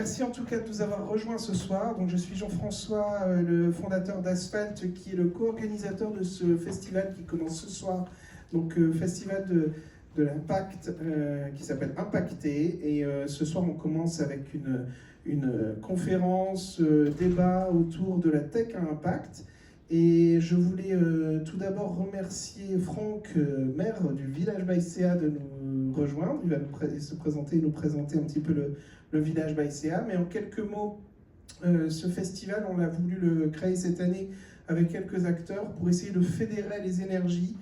Merci en tout cas de nous avoir rejoints ce soir. Donc, je suis Jean-François, le fondateur d'Asphalt, qui est le co-organisateur de ce festival qui commence ce soir. Donc, festival de l'impact qui s'appelle Impacté. Et ce soir, on commence avec une conférence, débat autour de la tech à impact. Et je voulais tout d'abord remercier Franck, maire du village Baïséa, de nous rejoindre. Il va se présenter et nous présenter un petit peu le village Baïséa. Mais en quelques mots, ce festival, on a voulu le créer cette année avec quelques acteurs pour essayer de fédérer les énergies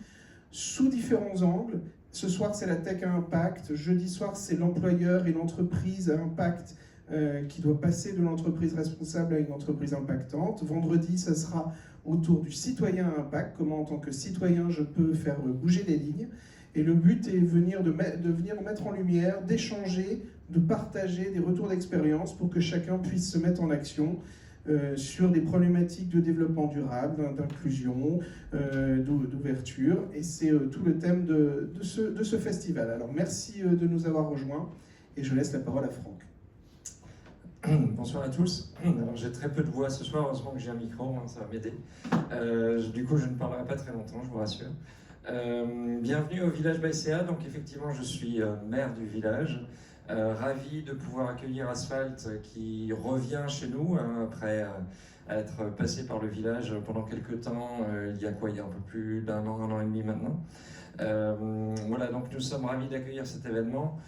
sous différents angles. Ce soir, c'est la tech à impact. Jeudi soir, c'est l'employeur et l'entreprise à impact qui doit passer de l'entreprise responsable à une entreprise impactante. Vendredi, ça sera autour du citoyen à impact, comment en tant que citoyen je peux faire bouger les lignes. Et le but est de venir mettre en lumière, d'échanger, de partager des retours d'expérience pour que chacun puisse se mettre en action sur des problématiques de développement durable, d'inclusion, d'ouverture. Et c'est tout le thème de ce festival. Alors merci de nous avoir rejoints et je laisse la parole à Franck. Bonsoir à tous. Alors j'ai très peu de voix ce soir, heureusement que j'ai un micro, ça va m'aider. Du coup je ne parlerai pas très longtemps, je vous rassure. Bienvenue au village Baïséa. Donc effectivement je suis maire du village. Ravi de pouvoir accueillir Asphalt qui revient chez nous après être passé par le village pendant quelques temps, il y a un peu plus d'un an, un an et demi maintenant. Voilà, donc nous sommes ravis d'accueillir cet événement.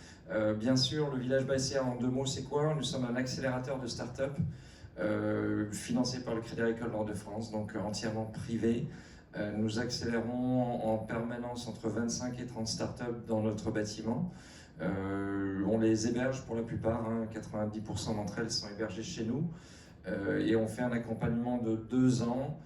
Bien sûr, le village Baïséa, en deux mots, c'est quoi? Nous sommes un accélérateur de start-up financé par le Crédit Agricole Nord-de-France, donc entièrement privé. Nous accélérons en permanence entre 25 et 30 start-up dans notre bâtiment. On les héberge pour la plupart, 90% d'entre elles sont hébergées chez nous. Et on fait un accompagnement de 2 ans,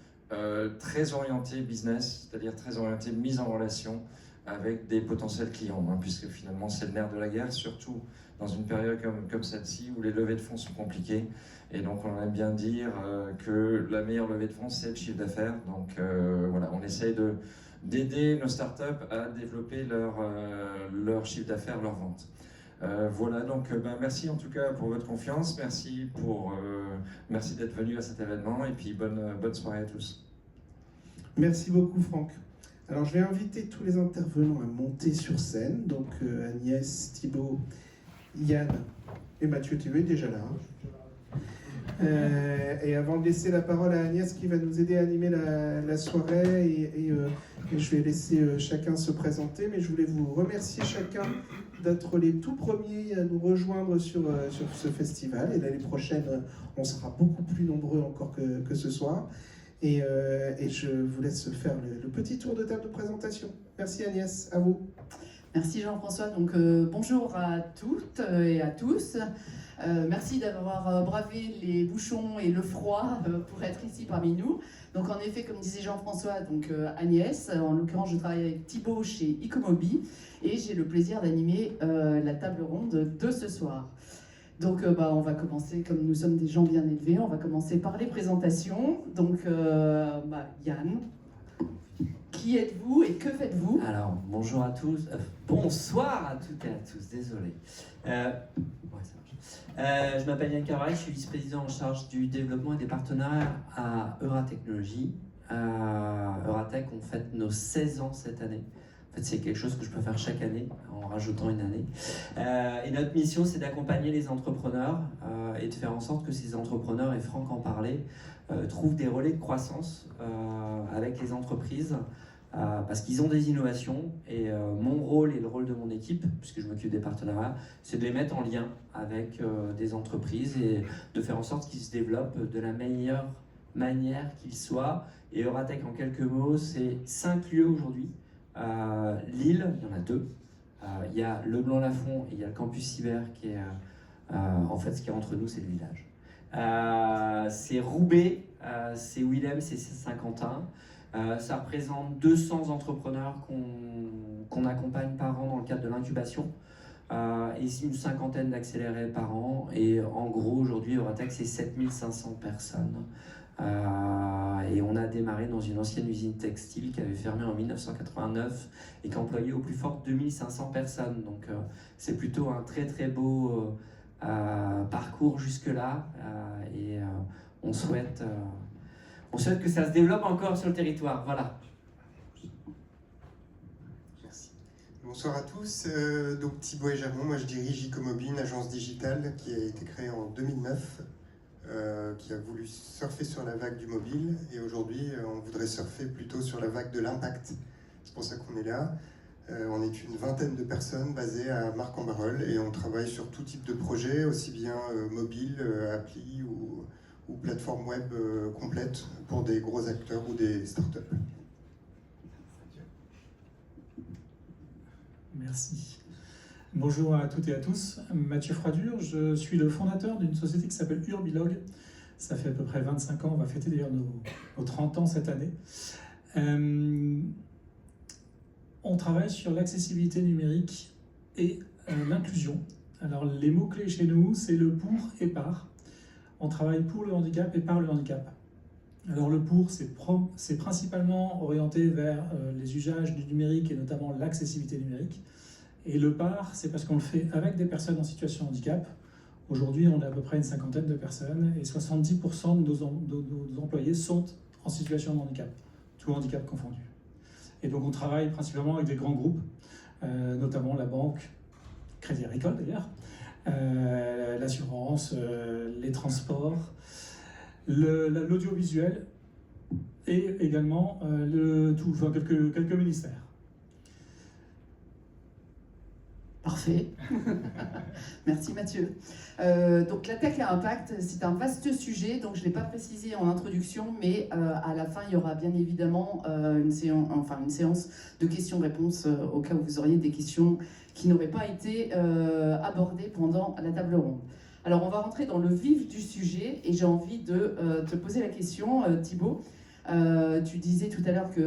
très orienté business, c'est-à-dire très orienté mise en relation avec des potentiels clients, puisque finalement c'est le nerf de la guerre, surtout dans une période comme celle-ci où les levées de fonds sont compliquées. Et donc on aime bien dire que la meilleure levée de fonds, c'est le chiffre d'affaires. Donc voilà, on essaye d'aider nos startups à développer leur chiffre d'affaires, leur vente. Voilà, donc merci en tout cas pour votre confiance, merci d'être venu à cet événement et puis bonne soirée à tous. Merci beaucoup Franck. Alors je vais inviter tous les intervenants à monter sur scène, donc Agnès, Thibaut, Yann et Mathieu, tu es déjà là. Et avant de laisser la parole à Agnès qui va nous aider à animer la soirée et je vais laisser chacun se présenter, mais je voulais vous remercier chacun d'être les tout premiers à nous rejoindre sur ce festival, et l'année prochaine on sera beaucoup plus nombreux encore que ce soir, et je vous laisse faire le petit tour de table de présentation. Merci Agnès, à vous. Merci Jean-François, donc bonjour à toutes et à tous. Merci d'avoir bravé les bouchons et le froid pour être ici parmi nous. Donc en effet, comme disait Jean-François, donc Agnès, en l'occurrence je travaille avec Thibaut chez Ecomobi et j'ai le plaisir d'animer la table ronde de ce soir. Donc on va commencer, comme nous sommes des gens bien élevés, on va commencer par les présentations. Donc Yann, qui êtes-vous et que faites-vous? Alors, bonjour à tous, bonsoir à toutes et à tous, désolé. Je m'appelle Yann Carvalho, je suis vice-président en charge du développement et des partenariats à Euratechnologie. Euratech, on fête nos 16 ans cette année. En fait, c'est quelque chose que je peux faire chaque année, en rajoutant une année. Et notre mission, c'est d'accompagner les entrepreneurs et de faire en sorte que ces entrepreneurs, et Franck en parlait, trouvent des relais de croissance avec les entreprises parce qu'ils ont des innovations. Et mon rôle et le rôle de mon équipe, puisque je m'occupe des partenariats, c'est de les mettre en lien avec des entreprises et de faire en sorte qu'ils se développent de la meilleure manière qu'ils soient. Et Euratech, en quelques mots, c'est 5 lieux aujourd'hui. Lille, il y en a 2. Il y a Le Blanc-Lafont et il y a le campus cyber qui est en fait ce qui est entre nous, c'est le village. C'est Roubaix, c'est Willem, c'est Saint-Quentin. Ça représente 200 entrepreneurs qu'on accompagne par an dans le cadre de l'incubation et une cinquantaine d'accélérés par an. Et en gros, aujourd'hui, Euratech, c'est 7500 personnes. Et on a démarré dans une ancienne usine textile qui avait fermé en 1989 et qui employait au plus fort 2500 personnes. Donc c'est plutôt un très très beau parcours jusque-là et on souhaite que ça se développe encore sur le territoire. Voilà. Merci. Bonsoir à tous. Donc Thibaut et Germont, moi je dirige Icomobile, une agence digitale qui a été créée en 2009, qui a voulu surfer sur la vague du mobile, et aujourd'hui on voudrait surfer plutôt sur la vague de l'impact. C'est pour ça qu'on est là. On est une vingtaine de personnes basées à Marc-en-Barœul et on travaille sur tout type de projet, aussi bien mobile, appli ou plateforme web complète pour des gros acteurs ou des startups. Merci. Bonjour à toutes et à tous. Mathieu Froidure, je suis le fondateur d'une société qui s'appelle Urbilog. Ça fait à peu près 25 ans, on va fêter d'ailleurs nos 30 ans cette année. On travaille sur l'accessibilité numérique et l'inclusion. Alors les mots-clés chez nous, c'est le pour et par. On travaille pour le handicap et par le handicap. Alors le pour, c'est principalement orienté vers les usages du numérique et notamment l'accessibilité numérique. Et le par, c'est parce qu'on le fait avec des personnes en situation de handicap. Aujourd'hui, on a à peu près une cinquantaine de personnes et 70% de nos employés sont en situation de handicap, tout handicap confondu. Et donc on travaille principalement avec des grands groupes, notamment la banque, Crédit Agricole d'ailleurs, l'assurance, les transports, l'audiovisuel et également quelques ministères. Parfait. Merci Mathieu. Donc la tech à impact, c'est un vaste sujet, donc je ne l'ai pas précisé en introduction, mais à la fin, il y aura bien évidemment une séance de questions-réponses au cas où vous auriez des questions qui n'auraient pas été abordées pendant la table ronde. Alors on va rentrer dans le vif du sujet et j'ai envie de te poser la question, Thibaut. Tu disais tout à l'heure que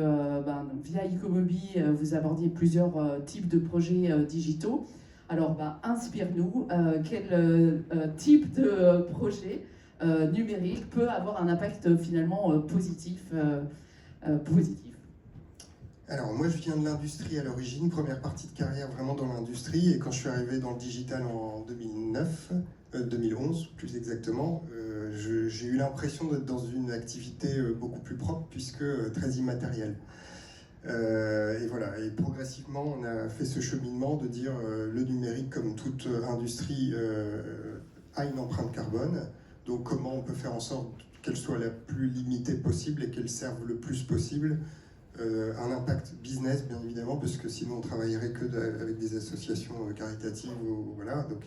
via Icomobile, vous abordiez plusieurs types de projets digitaux. Alors, inspire-nous. Quel type de projet numérique peut avoir un impact finalement positif. Alors moi je viens de l'industrie à l'origine, première partie de carrière vraiment dans l'industrie, et quand je suis arrivé dans le digital en 2011 plus exactement, j'ai eu l'impression d'être dans une activité beaucoup plus propre puisque très immatérielle. Et voilà, et progressivement on a fait ce cheminement de dire le numérique comme toute industrie a une empreinte carbone, donc comment on peut faire en sorte qu'elle soit la plus limitée possible et qu'elle serve le plus possible un impact business bien évidemment, parce que sinon on travaillerait que avec des associations caritatives ou, voilà, donc,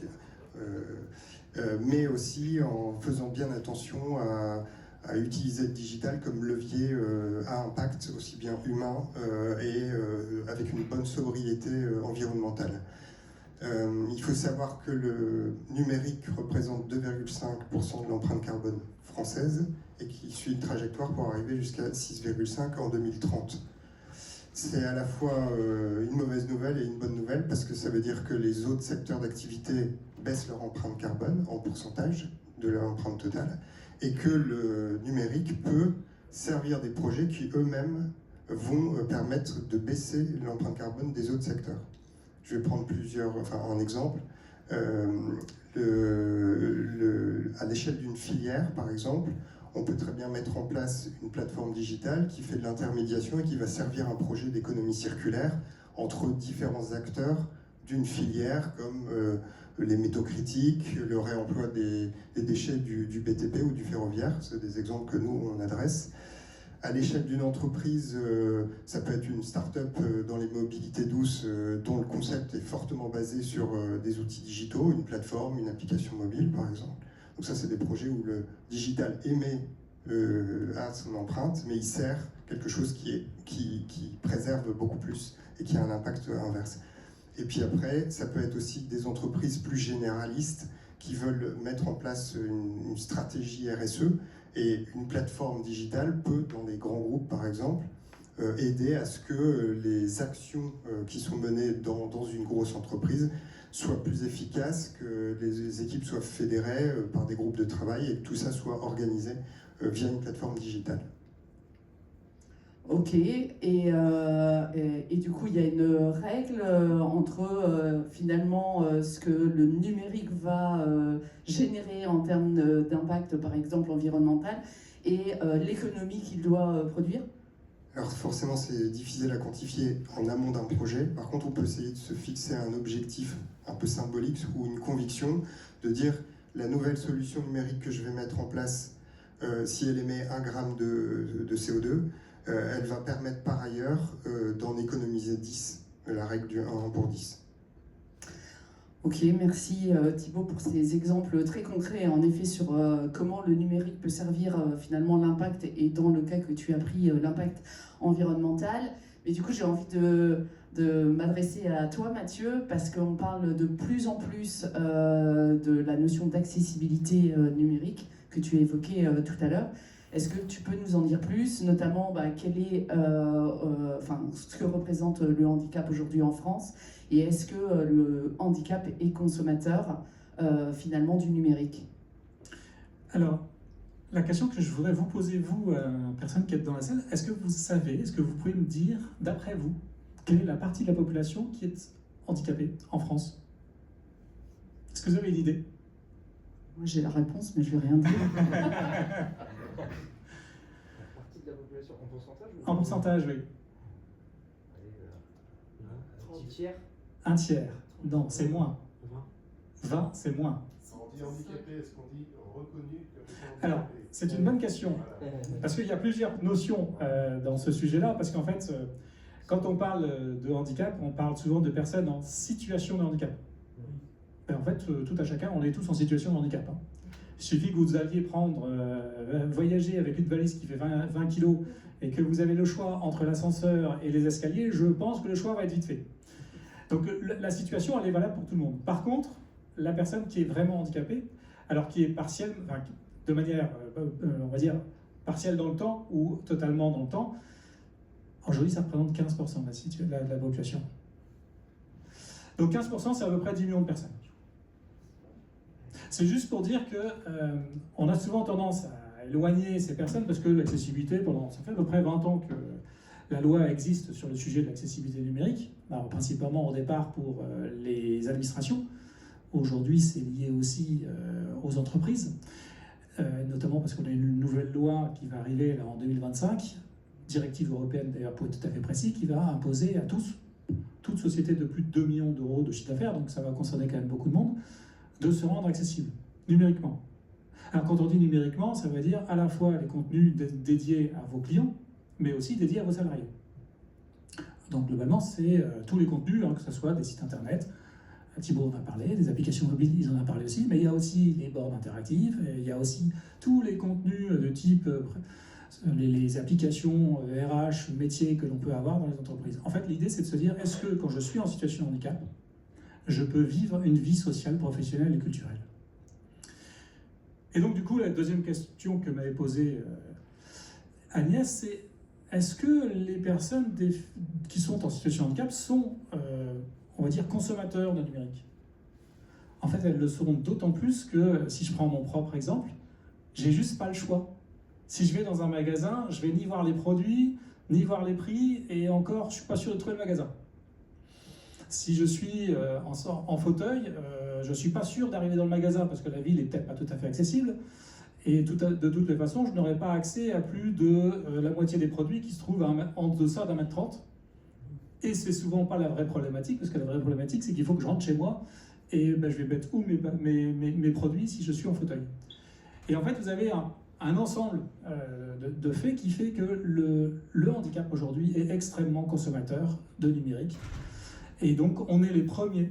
mais aussi en faisant bien attention à utiliser le digital comme levier à impact aussi bien humain et avec une bonne sobriété environnementale. Il faut savoir que le numérique représente 2,5% de l'empreinte carbone française et qui suit une trajectoire pour arriver jusqu'à 6,5 en 2030. C'est à la fois une mauvaise nouvelle et une bonne nouvelle parce que ça veut dire que les autres secteurs d'activité baissent leur empreinte carbone en pourcentage de leur empreinte totale et que le numérique peut servir des projets qui eux-mêmes vont permettre de baisser l'empreinte carbone des autres secteurs. Je vais prendre un exemple. À l'échelle d'une filière, par exemple, on peut très bien mettre en place une plateforme digitale qui fait de l'intermédiation et qui va servir un projet d'économie circulaire entre différents acteurs d'une filière comme les métaux critiques, le réemploi des déchets du BTP ou du ferroviaire. C'est des exemples que nous, on adresse. À l'échelle d'une entreprise, ça peut être une start-up dans les mobilités douces dont le concept est fortement basé sur des outils digitaux, une plateforme, une application mobile par exemple. Donc ça, c'est des projets où le digital émet à son empreinte, mais il sert quelque chose qui préserve beaucoup plus et qui a un impact inverse. Et puis après, ça peut être aussi des entreprises plus généralistes qui veulent mettre en place une stratégie RSE, et une plateforme digitale peut, dans les grands groupes par exemple, aider à ce que les actions qui sont menées dans une grosse entreprise soient plus efficaces, que les équipes soient fédérées par des groupes de travail et que tout ça soit organisé via une plateforme digitale. Ok, et du coup, il y a une règle entre finalement ce que le numérique va générer en termes d'impact, par exemple environnemental, et l'économie qu'il doit produire? Alors forcément, c'est difficile à quantifier en amont d'un projet. Par contre, on peut essayer de se fixer un objectif un peu symbolique ou une conviction, de dire la nouvelle solution numérique que je vais mettre en place, si elle émet 1 gramme de CO2, elle va permettre par ailleurs d'en économiser 10, la règle du 1 pour 10. Ok, merci Thibaut pour ces exemples très concrets en effet sur comment le numérique peut servir finalement l'impact et dans le cas que tu as pris l'impact environnemental. Mais du coup j'ai envie de m'adresser à toi Mathieu parce qu'on parle de plus en plus de la notion d'accessibilité numérique que tu as évoquée tout à l'heure. Est-ce que tu peux nous en dire plus, notamment quel est, ce que représente le handicap aujourd'hui en France, et est-ce que le handicap est consommateur finalement du numérique? Alors, la question que je voudrais vous poser, vous, personne qui êtes dans la salle, est-ce que vous savez, est-ce que vous pouvez me dire, d'après vous, quelle est la partie de la population qui est handicapée en France? Est-ce que vous avez une idée? Moi j'ai la réponse, mais je vais rien dire. Partie de la population en pourcentage En pourcentage, oui. Un tiers. Un tiers. Non, c'est moins. 20. 20, c'est moins. On dit handicapé, est-ce qu'on dit reconnu comme étant handicapé? Alors, c'est une bonne question. Voilà. Parce qu'il y a plusieurs notions dans ce sujet-là, parce qu'en fait, quand on parle de handicap, on parle souvent de personnes en situation de handicap. Et en fait, tout à chacun, on est tous en situation de handicap. Hein. Il suffit que vous alliez voyager avec une valise qui fait 20 kilos et que vous avez le choix entre l'ascenseur et les escaliers, je pense que le choix va être vite fait. Donc la situation, elle est valable pour tout le monde. Par contre, la personne qui est vraiment handicapée, alors qui est partielle, enfin, de manière, on va dire, partielle dans le temps ou totalement dans le temps, aujourd'hui, ça représente 15% de la population. Donc 15%, c'est à peu près 10 millions de personnes. C'est juste pour dire qu'on a souvent tendance à éloigner ces personnes parce que l'accessibilité, ça fait à peu près 20 ans que la loi existe sur le sujet de l'accessibilité numérique, alors principalement au départ pour les administrations. Aujourd'hui, c'est lié aussi aux entreprises, notamment parce qu'on a une nouvelle loi qui va arriver là, en 2025, directive européenne d'ailleurs pour être tout à fait précis, qui va imposer à tous, toute société de plus de 2 millions d'euros de chiffre d'affaires, donc ça va concerner quand même beaucoup de monde, de se rendre accessible numériquement. Alors quand on dit numériquement, ça veut dire à la fois les contenus dédiés à vos clients, mais aussi dédiés à vos salariés. Donc globalement, c'est tous les contenus, que ce soit des sites internet, Thibaut en a parlé, des applications mobiles, ils en ont parlé aussi, mais il y a aussi les bornes interactives, il y a aussi tous les contenus de type les applications RH, métiers que l'on peut avoir dans les entreprises. En fait, l'idée, c'est de se dire, est-ce que quand je suis en situation de handicap, je peux vivre une vie sociale, professionnelle et culturelle? Et donc, du coup, la deuxième question que m'avait posée Agnès, c'est est-ce que les personnes qui sont en situation de handicap sont, on va dire, consommateurs de numérique? En fait, elles le seront d'autant plus que, si je prends mon propre exemple, j'ai juste pas le choix. Si je vais dans un magasin, je vais ni voir les produits, ni voir les prix, et encore, je suis pas sûr de trouver le magasin. Si je suis en fauteuil, je ne suis pas sûr d'arriver dans le magasin parce que la ville n'est peut-être pas tout à fait accessible. Et de toutes les façons, je n'aurai pas accès à plus de la moitié des produits qui se trouvent en deçà d'1,30 m. Et c'est souvent pas la vraie problématique, parce que la vraie problématique, c'est qu'il faut que je rentre chez moi et je vais mettre où mes produits si je suis en fauteuil. Et en fait, vous avez un ensemble de faits qui fait que le handicap aujourd'hui est extrêmement consommateur de numérique. Et donc, on est les premiers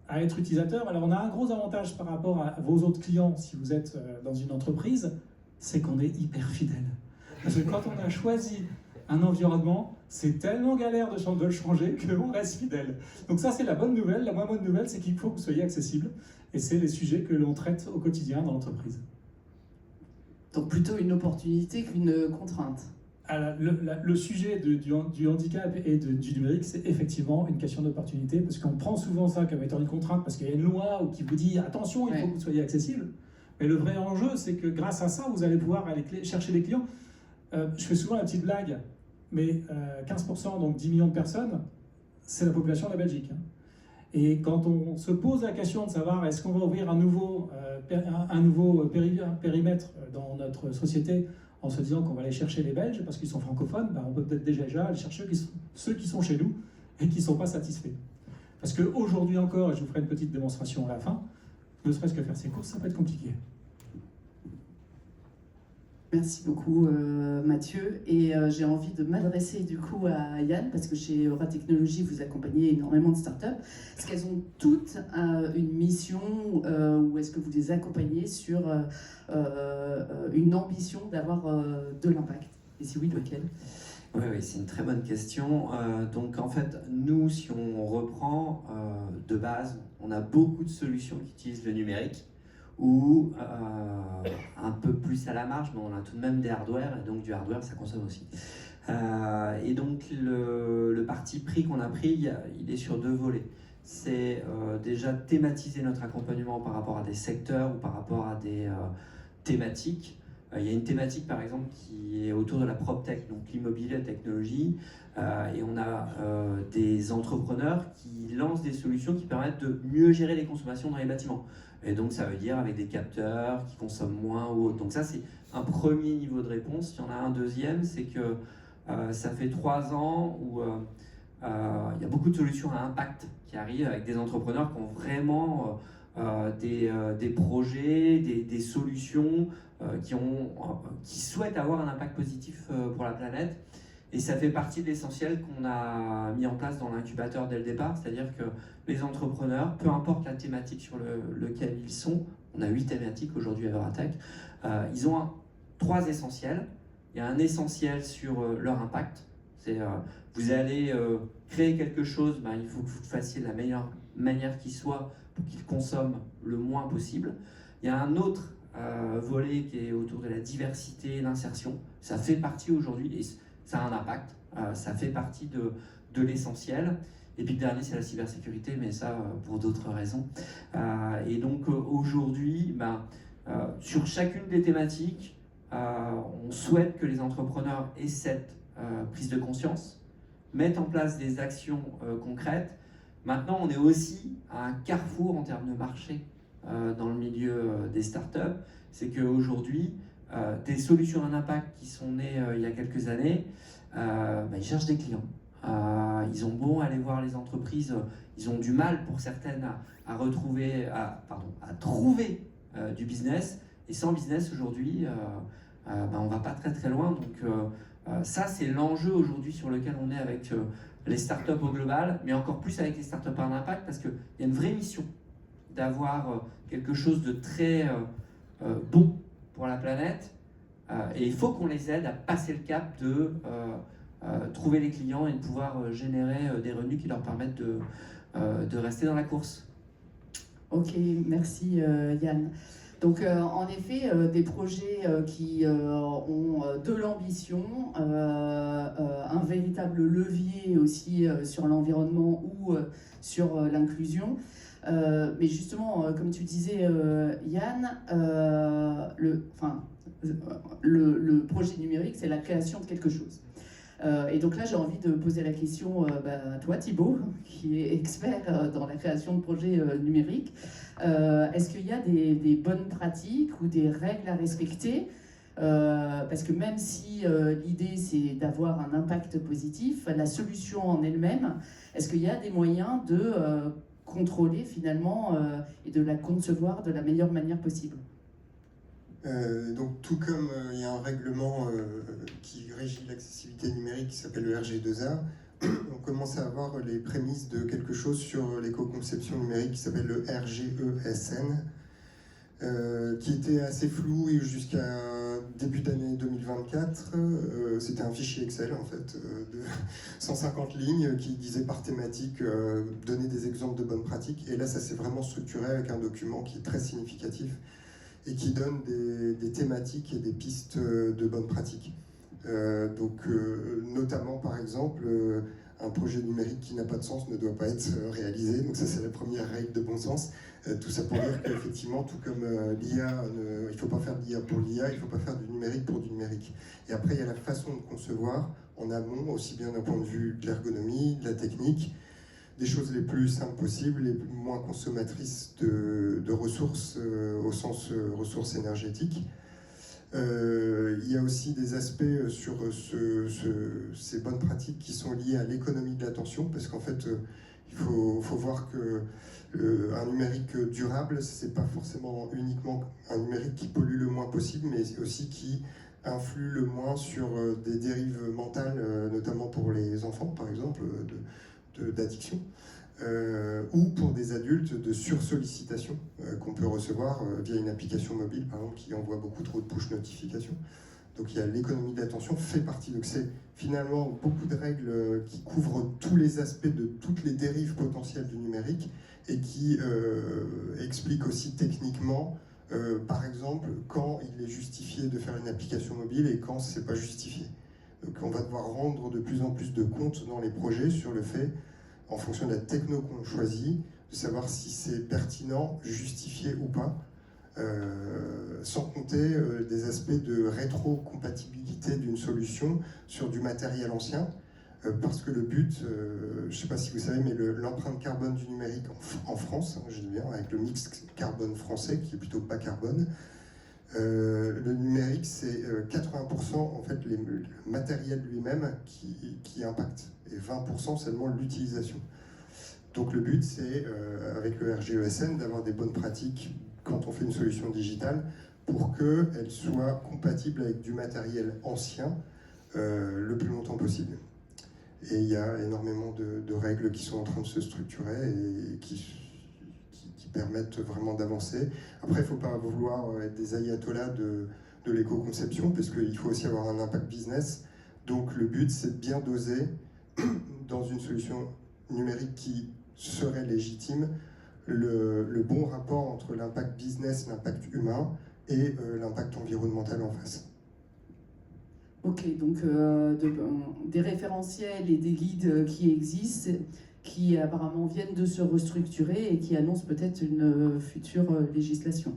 à être utilisateurs. Alors, on a un gros avantage par rapport à vos autres clients, si vous êtes dans une entreprise, c'est qu'on est hyper fidèle. Parce que quand on a choisi un environnement, c'est tellement galère de le changer qu'on reste fidèle. Donc ça, c'est la bonne nouvelle. La moins bonne nouvelle, c'est qu'il faut que vous soyez accessible. Et c'est les sujets que l'on traite au quotidien dans l'entreprise. Donc plutôt une opportunité qu'une contrainte. Alors, le sujet du handicap et du numérique, c'est effectivement une question d'opportunité, parce qu'on prend souvent ça comme étant une contrainte, parce qu'il y a une loi qui vous dit « attention, il faut que vous soyez accessible ». Mais le vrai enjeu, c'est que grâce à ça, vous allez pouvoir aller chercher des clients. Je fais souvent la petite blague. mais 15%, donc 10 millions de personnes, c'est la population de la Belgique. Et quand on se pose la question de savoir est-ce qu'on va ouvrir un nouveau périmètre dans notre société en se disant qu'on va aller chercher les Belges parce qu'ils sont francophones, on peut peut-être déjà aller chercher ceux qui sont chez nous et qui ne sont pas satisfaits. Parce qu'aujourd'hui encore, et je vous ferai une petite démonstration à la fin, ne serait-ce que faire ses courses, ça peut être compliqué. Merci beaucoup Mathieu, et j'ai envie de m'adresser du coup à Yann, parce que chez Euratechnologies vous accompagnez énormément de startups. Est-ce qu'elles ont toutes une mission ou est-ce que vous les accompagnez sur une ambition d'avoir de l'impact? Et si oui, lequel? Oui, c'est une très bonne question. Donc en fait, nous, si on reprend de base, on a beaucoup de solutions qui utilisent le numérique, ou un peu plus à la marge, mais on a tout de même des hardware, et donc du hardware, ça consomme aussi. Et donc le parti pris qu'on a pris, il est sur deux volets. C'est déjà thématiser notre accompagnement par rapport à des secteurs ou par rapport à des thématiques. Il y a une thématique par exemple qui est autour de la PropTech, donc l'immobilier, la technologie, et on a des entrepreneurs qui lancent des solutions qui permettent de mieux gérer les consommations dans les bâtiments. Et donc ça veut dire avec des capteurs qui consomment moins ou autre. Donc ça c'est un premier niveau de réponse. Il y en a un deuxième, c'est que ça fait 3 ans où il y a beaucoup de solutions à impact qui arrivent avec des entrepreneurs qui ont vraiment des projets, des solutions qui souhaitent avoir un impact positif pour la planète. Et ça fait partie de l'essentiel qu'on a mis en place dans l'incubateur dès le départ, c'est-à-dire que les entrepreneurs, peu importe la thématique sur lequel ils sont, on a 8 thématiques aujourd'hui à Euratech, ils ont 3 essentiels. Il y a un essentiel sur leur impact, c'est vous allez créer quelque chose, il faut que vous le fassiez de la meilleure manière qui soit pour qu'ils consomment le moins possible. Il y a un autre volet qui est autour de la diversité, l'insertion. Ça fait partie aujourd'hui, et ça a un impact, ça fait partie de l'essentiel. Et puis le dernier, c'est la cybersécurité, mais ça pour d'autres raisons. Et donc aujourd'hui, sur chacune des thématiques, on souhaite que les entrepreneurs aient cette prise de conscience, mettent en place des actions concrètes. Maintenant, on est aussi à un carrefour en termes de marché dans le milieu des startups. C'est qu'aujourd'hui, des solutions à impact qui sont nées il y a quelques années, ils cherchent des clients. Ils ont beau aller voir les entreprises, ils ont du mal pour certaines à trouver du business. Et sans business aujourd'hui, on va pas très très loin. Donc ça, c'est l'enjeu aujourd'hui sur lequel on est avec les startups au global, mais encore plus avec les startups à impact, parce qu'il y a une vraie mission d'avoir quelque chose de très bon pour la planète, et il faut qu'on les aide à passer le cap de trouver les clients et de pouvoir générer des revenus qui leur permettent de rester dans la course. Ok, merci Yann. Donc en effet, des projets qui ont de l'ambition, un véritable levier aussi sur l'environnement ou sur l'inclusion. Mais justement, comme tu disais Yann, le projet numérique, c'est la création de quelque chose. Et donc là, j'ai envie de poser la question à toi, Thibaut, qui est expert dans la création de projets numériques. Est-ce qu'il y a des bonnes pratiques ou des règles à respecter? Parce que même si l'idée, c'est d'avoir un impact positif, la solution en elle-même, est-ce qu'il y a des moyens de contrôler finalement et de la concevoir de la meilleure manière possible? Donc tout comme il y a un règlement qui régit l'accessibilité numérique qui s'appelle le RG2A, on commence à avoir les prémices de quelque chose sur l'éco-conception numérique qui s'appelle le RGESN, qui était assez flou jusqu'à début d'année 2024. C'était un fichier Excel en fait de 150 lignes qui disait par thématique donner des exemples de bonnes pratiques. Et là ça s'est vraiment structuré avec un document qui est très significatif et qui donne des thématiques et des pistes de bonnes pratiques. Notamment par exemple un projet numérique qui n'a pas de sens ne doit pas être réalisé. Donc ça, c'est la première règle de bon sens. Tout ça pour dire qu'effectivement, tout comme l'IA, il ne faut pas faire de l'IA pour l'IA, il ne faut pas faire du numérique pour du numérique. Et après, il y a la façon de concevoir en amont, aussi bien d'un point de vue de l'ergonomie, de la technique, des choses les plus simples possibles, les moins consommatrices de ressources, au sens ressources énergétiques. Il y a aussi des aspects sur ces bonnes pratiques qui sont liées à l'économie de l'attention, parce qu'en fait, il faut voir que un numérique durable, c'est pas forcément uniquement un numérique qui pollue le moins possible, mais aussi qui influe le moins sur des dérives mentales, notamment pour les enfants, par exemple, d'addiction. Ou pour des adultes de sursollicitation qu'on peut recevoir via une application mobile, par exemple, qui envoie beaucoup trop de push notifications. Donc il y a l'économie de l'attention fait partie. Donc c'est finalement beaucoup de règles qui couvrent tous les aspects de toutes les dérives potentielles du numérique et qui expliquent aussi techniquement, par exemple, quand il est justifié de faire une application mobile et quand c'est pas justifié. Donc on va devoir rendre de plus en plus de compte dans les projets sur le fait, en fonction de la techno qu'on choisit, de savoir si c'est pertinent, justifié ou pas, sans compter des aspects de rétrocompatibilité d'une solution sur du matériel ancien, parce que le but, je ne sais pas si vous savez, mais l'empreinte carbone du numérique en France, hein, je dis bien, avec le mix carbone français, qui est plutôt bas carbone, le numérique, c'est 80% en fait le matériel lui-même qui impacte, et 20% seulement l'utilisation. Donc le but, c'est, avec le RGESN, d'avoir des bonnes pratiques quand on fait une solution digitale pour qu'elle soit compatible avec du matériel ancien le plus longtemps possible. Et il y a énormément de règles qui sont en train de se structurer et qui permettent vraiment d'avancer. Après, il ne faut pas vouloir être des ayatollahs de l'éco-conception, parce qu'il faut aussi avoir un impact business. Donc le but, c'est de bien doser dans une solution numérique qui serait légitime le bon rapport entre l'impact business, l'impact humain et l'impact environnemental en face. Ok, donc des référentiels et des guides qui existent, qui apparemment viennent de se restructurer et qui annoncent peut-être une future législation,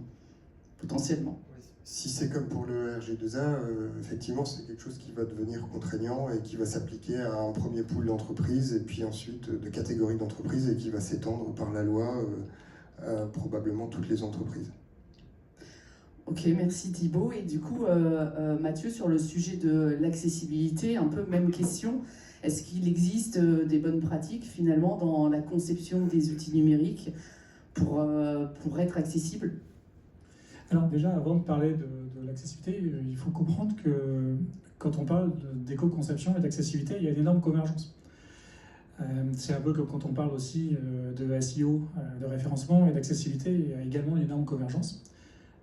potentiellement. Si c'est comme pour le RG2A, effectivement, c'est quelque chose qui va devenir contraignant et qui va s'appliquer à un premier pool d'entreprises et puis ensuite de catégories d'entreprises et qui va s'étendre par la loi à probablement toutes les entreprises. Ok, merci Thibaut. Et du coup, Mathieu, sur le sujet de l'accessibilité, un peu même question. Est-ce qu'il existe des bonnes pratiques finalement dans la conception des outils numériques pour être accessibles ? Alors déjà, avant de parler de l'accessibilité, il faut comprendre que quand on parle d'éco-conception et d'accessibilité, il y a une énorme convergence. C'est un peu comme quand on parle aussi de SEO, de référencement et d'accessibilité, il y a également une énorme convergence.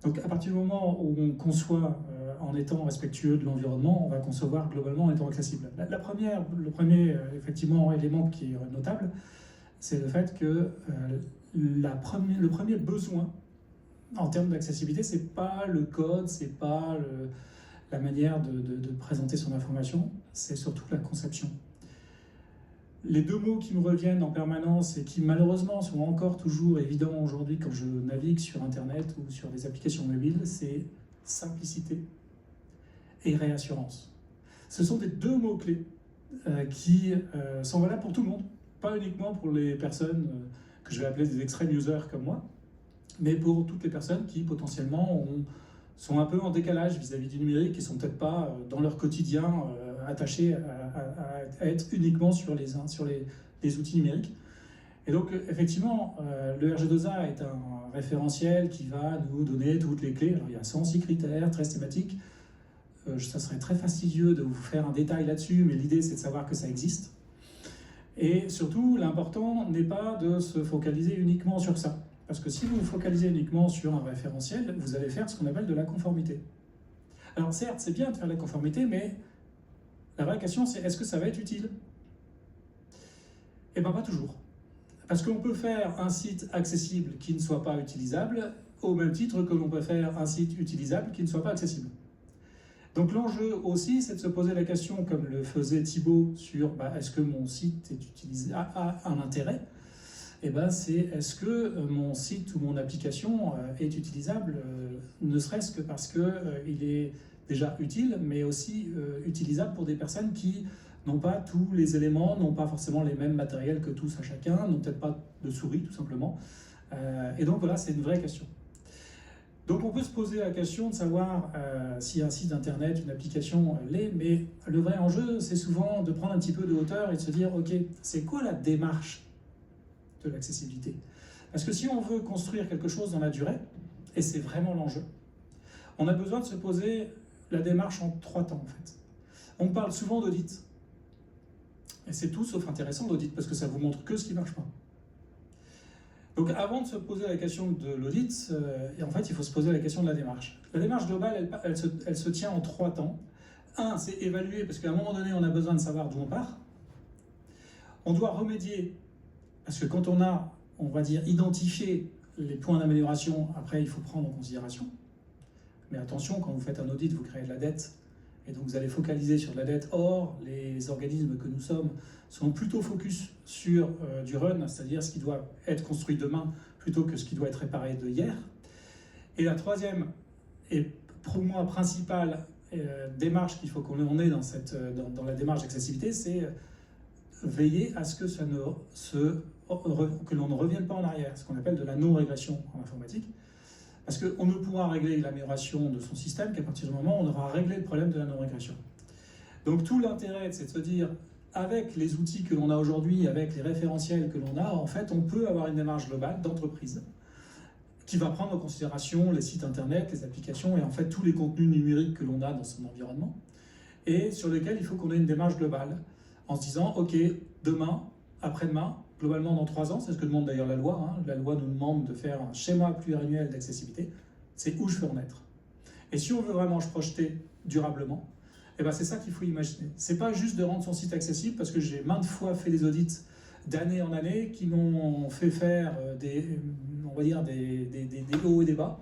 Donc à partir du moment où on conçoit en étant respectueux de l'environnement, on va concevoir globalement en étant accessible. Le premier effectivement, élément qui est notable, c'est le fait que le premier besoin en termes d'accessibilité, c'est pas le code, c'est pas la manière de présenter son information, c'est surtout la conception. Les deux mots qui me reviennent en permanence et qui malheureusement sont encore toujours évidents aujourd'hui quand je navigue sur Internet ou sur des applications mobiles, c'est simplicité et réassurance. Ce sont des deux mots-clés qui sont valables pour tout le monde, pas uniquement pour les personnes que je vais appeler des extreme users comme moi, mais pour toutes les personnes qui potentiellement sont un peu en décalage vis-à-vis du numérique et ne sont peut-être pas dans leur quotidien attachés à être uniquement sur les outils numériques. Et donc effectivement, le RG2A est un référentiel qui va nous donner toutes les clés. Alors il y a 106 critères, 13 thématiques. Ça serait très fastidieux de vous faire un détail là-dessus, mais l'idée c'est de savoir que ça existe. Et surtout, l'important n'est pas de se focaliser uniquement sur ça. Parce que si vous vous focalisez uniquement sur un référentiel, vous allez faire ce qu'on appelle de la conformité. Alors certes, c'est bien de faire la conformité, mais la vraie question c'est est-ce que ça va être utile ? Eh bien pas toujours. Parce qu'on peut faire un site accessible qui ne soit pas utilisable, au même titre que l'on peut faire un site utilisable qui ne soit pas accessible. Donc l'enjeu aussi, c'est de se poser la question, comme le faisait Thibaut, sur est-ce que mon site a un intérêt? C'est est-ce que mon site ou mon application est utilisable, ne serait-ce que parce qu'il est déjà utile, mais aussi utilisable pour des personnes qui n'ont pas tous les éléments, n'ont pas forcément les mêmes matériels que tous à chacun, n'ont peut-être pas de souris tout simplement. Et donc voilà, c'est une vraie question. Donc on peut se poser la question de savoir si un site internet, une application l'est, mais le vrai enjeu, c'est souvent de prendre un petit peu de hauteur et de se dire, ok, c'est quoi la démarche de l'accessibilité? Parce que si on veut construire quelque chose dans la durée, et c'est vraiment l'enjeu, on a besoin de se poser la démarche en 3 temps en fait. On parle souvent d'audit, et c'est tout sauf intéressant l'audit, parce que ça vous montre que ce qui ne marche pas. Donc avant de se poser la question de l'audit, en fait il faut se poser la question de la démarche. La démarche globale, elle se tient en 3 temps. Un, c'est évaluer, parce qu'à un moment donné on a besoin de savoir d'où on part. On doit remédier, parce que quand on va dire, identifié les points d'amélioration, après il faut prendre en considération. Mais attention, quand vous faites un audit, vous créez de la dette, et donc vous allez focaliser sur de la dette. Or, les organismes que nous sommes sont plutôt focus sur du run, c'est-à-dire ce qui doit être construit demain, plutôt que ce qui doit être réparé de hier. Et la troisième, et pour moi principale démarche qu'il faut qu'on ait dans la démarche d'accessibilité, c'est veiller à ce que que l'on ne revienne pas en arrière, ce qu'on appelle de la non-régression en informatique. Parce qu'on ne pourra régler l'amélioration de son système qu'à partir du moment où on aura réglé le problème de la non-régression. Donc tout l'intérêt, c'est de se dire, avec les outils que l'on a aujourd'hui, avec les référentiels que l'on a, en fait, on peut avoir une démarche globale d'entreprise qui va prendre en considération les sites internet, les applications et en fait tous les contenus numériques que l'on a dans son environnement, et sur lesquels il faut qu'on ait une démarche globale, en se disant, ok, demain, après-demain, globalement dans 3 ans, c'est ce que demande d'ailleurs la loi. La loi nous demande de faire un schéma pluriannuel d'accessibilité. C'est où je veux en être. Et si on veut vraiment se projeter durablement, c'est ça qu'il faut imaginer. C'est pas juste de rendre son site accessible, parce que j'ai maintes fois fait des audits d'année en année qui m'ont fait faire des hauts et des bas,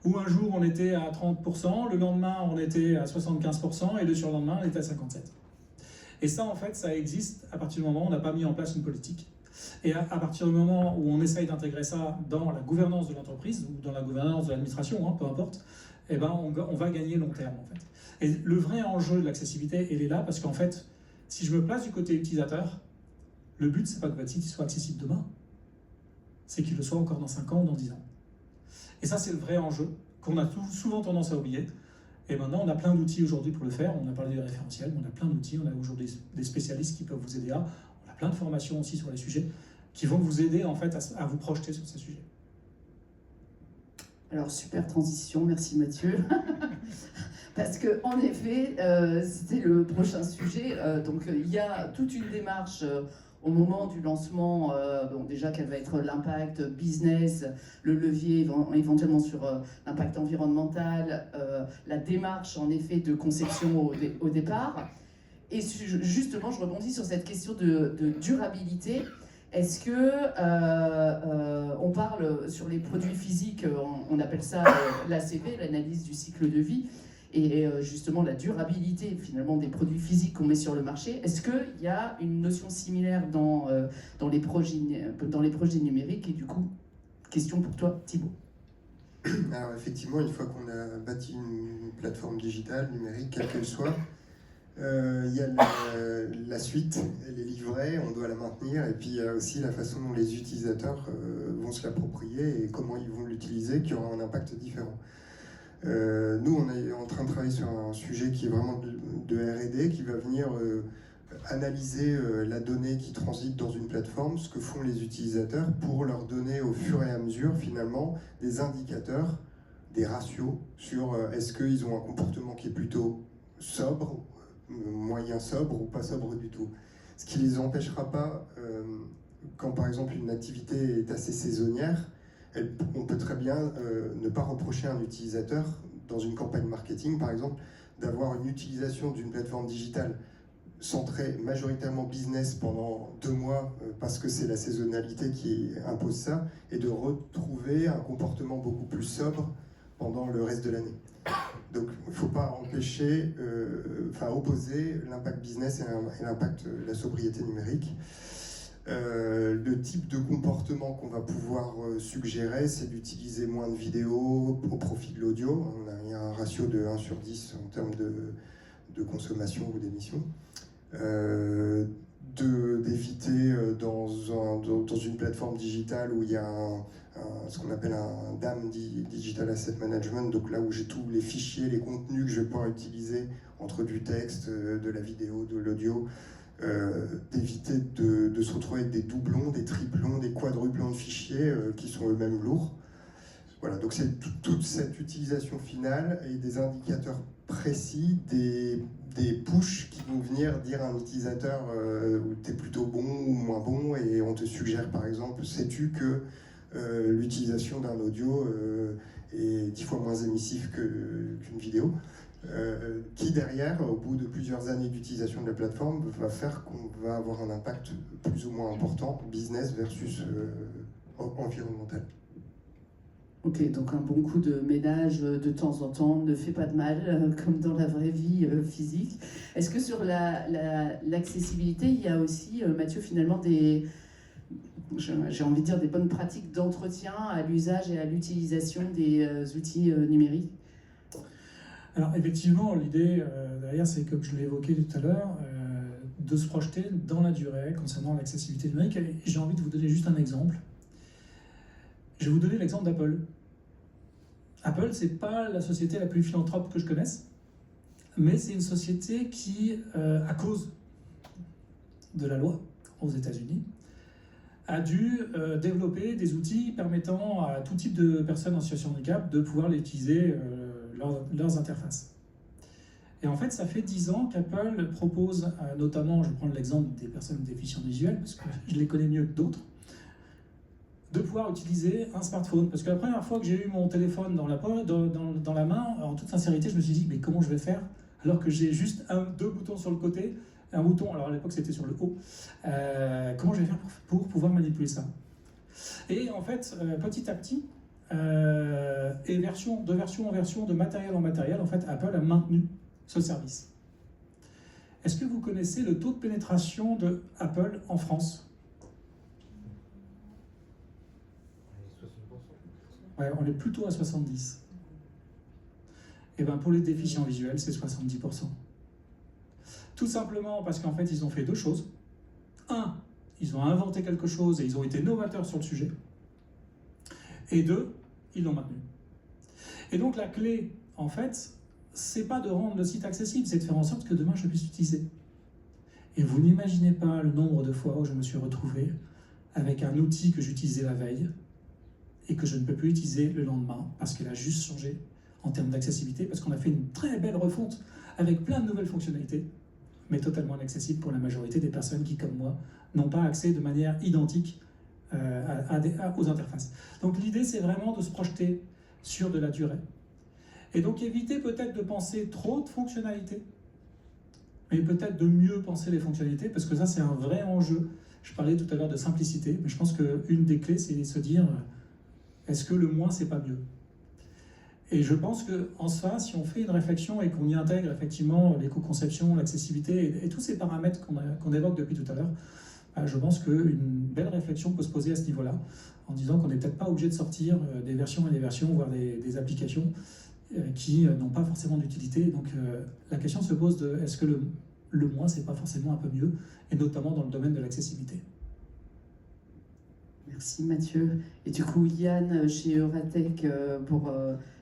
où un jour on était à 30%, le lendemain on était à 75% et le surlendemain on était à 57%. Et ça, en fait, ça existe à partir du moment où on n'a pas mis en place une politique. Et à partir du moment où on essaye d'intégrer ça dans la gouvernance de l'entreprise, ou dans la gouvernance de l'administration, peu importe, on va gagner long terme, en fait. Et le vrai enjeu de l'accessibilité, il est là, parce qu'en fait, si je me place du côté utilisateur, le but, c'est pas que votre site soit accessible demain, c'est qu'il le soit encore dans 5 ans ou dans 10 ans. Et ça, c'est le vrai enjeu qu'on a souvent tendance à oublier. Et maintenant, on a plein d'outils aujourd'hui pour le faire. On a parlé des référentiels, mais on a plein d'outils. On a aujourd'hui des spécialistes qui peuvent vous aider on a plein de formations aussi sur les sujets qui vont vous aider en fait à vous projeter sur ces sujets. Alors, super transition, merci Mathieu. Parce que en effet, c'était le prochain sujet. Donc, il y a toute une démarche au moment du lancement, déjà quel va être l'impact business, le levier éventuellement sur l'impact environnemental, la démarche en effet de conception au départ. Et justement, je rebondis sur cette question de durabilité. Est-ce que on parle sur les produits physiques, on appelle ça l'ACV, l'analyse du cycle de vie, et justement la durabilité finalement des produits physiques qu'on met sur le marché. Est-ce qu'il y a une notion similaire dans les projets numériques? Et du coup, question pour toi, Thibaut. Alors effectivement, une fois qu'on a bâti une plateforme digitale, numérique, quelle qu'elle soit, il y a la suite, elle est livrée, on doit la maintenir, et puis il y a aussi la façon dont les utilisateurs vont se l'approprier et comment ils vont l'utiliser qui aura un impact différent. Nous, on est en train de travailler sur un sujet qui est vraiment de R&D, qui va venir analyser la donnée qui transite dans une plateforme, ce que font les utilisateurs, pour leur donner au fur et à mesure, finalement, des indicateurs, des ratios sur est-ce qu'ils ont un comportement qui est plutôt sobre, moyen sobre ou pas sobre du tout. Ce qui ne les empêchera pas, quand par exemple une activité est assez saisonnière, on peut très bien ne pas reprocher à un utilisateur, dans une campagne marketing par exemple, d'avoir une utilisation d'une plateforme digitale centrée majoritairement business pendant 2 mois, parce que c'est la saisonnalité qui impose ça, et de retrouver un comportement beaucoup plus sobre pendant le reste de l'année. Donc il ne faut pas empêcher, opposer l'impact business et l'impact de la sobriété numérique. Le type de comportement qu'on va pouvoir suggérer, c'est d'utiliser moins de vidéos au profit de l'audio. Il y a un ratio de 1/10 en termes de consommation ou d'émission. D'éviter dans une plateforme digitale où il y a ce qu'on appelle un DAM, Digital Asset Management, donc là où j'ai tous les fichiers, les contenus que je vais pouvoir utiliser entre du texte, de la vidéo, de l'audio, d'éviter de se retrouver avec des doublons, des triplons, des quadruplons de fichiers qui sont eux-mêmes lourds. Voilà, donc c'est toute cette utilisation finale et des indicateurs précis, des pushs qui vont venir dire à un utilisateur où tu es plutôt bon ou moins bon, et on te suggère par exemple, sais-tu que l'utilisation d'un audio est 10 fois moins émissif qu'une vidéo, qui derrière, au bout de plusieurs années d'utilisation de la plateforme, va faire qu'on va avoir un impact plus ou moins important, business versus environnemental. Ok, donc un bon coup de ménage de temps en temps ne fait pas de mal, comme dans la vraie vie physique. Est-ce que sur l'accessibilité, il y a aussi, Mathieu, finalement, j'ai envie de dire, des bonnes pratiques d'entretien à l'usage et à l'utilisation des outils numériques? Alors effectivement, l'idée derrière, c'est comme je l'ai évoqué tout à l'heure, de se projeter dans la durée concernant l'accessibilité numérique. Et j'ai envie de vous donner juste un exemple. Je vais vous donner l'exemple d'Apple. Apple, c'est pas la société la plus philanthrope que je connaisse, mais c'est une société qui, à cause de la loi aux États-Unis, a dû développer des outils permettant à tout type de personnes en situation de handicap de pouvoir utiliser leurs interfaces. Et en fait, ça fait 10 ans qu'Apple propose, notamment, je vais prendre l'exemple des personnes déficientes visuelles, parce que je les connais mieux que d'autres, de pouvoir utiliser un smartphone. Parce que la première fois que j'ai eu mon téléphone dans la main, en toute sincérité, je me suis dit, mais comment je vais faire alors que j'ai juste deux boutons sur le côté, un bouton, alors à l'époque c'était sur le haut, comment je vais faire pour pouvoir manipuler ça? Et en fait, petit à petit, et de version en version, de matériel en matériel, en fait, Apple a maintenu ce service. Est-ce que vous connaissez le taux de pénétration de Apple en France? Ouais, on est plutôt à 70. Et bien pour les déficients visuels, c'est 70%. Tout simplement parce qu'en fait, ils ont fait deux choses. Un, ils ont inventé quelque chose et ils ont été novateurs sur le sujet. Et deux, ils l'ont maintenu. Et donc la clé, en fait, c'est pas de rendre le site accessible, c'est de faire en sorte que demain je puisse l'utiliser. Et vous n'imaginez pas le nombre de fois où je me suis retrouvé avec un outil que j'utilisais la veille et que je ne peux plus utiliser le lendemain parce qu'il a juste changé en termes d'accessibilité, parce qu'on a fait une très belle refonte avec plein de nouvelles fonctionnalités, mais totalement inaccessible pour la majorité des personnes qui, comme moi, n'ont pas accès de manière identique aux interfaces. Donc l'idée, c'est vraiment de se projeter sur de la durée. Et donc éviter peut-être de penser trop de fonctionnalités, mais peut-être de mieux penser les fonctionnalités, parce que ça, c'est un vrai enjeu. Je parlais tout à l'heure de simplicité, mais je pense qu'une des clés, c'est de se dire, est-ce que le moins, c'est pas mieux? Et je pense qu'en ça, si on fait une réflexion et qu'on y intègre effectivement l'éco-conception, l'accessibilité et tous ces paramètres qu'on évoque depuis tout à l'heure, je pense qu'une belle réflexion peut se poser à ce niveau-là, en disant qu'on n'est peut-être pas obligé de sortir des versions et des versions, voire des applications qui n'ont pas forcément d'utilité. Donc la question se pose de est-ce que le moins, c'est pas forcément un peu mieux, et notamment dans le domaine de l'accessibilité. Merci Mathieu. Et du coup, Yann, chez Euratech, pour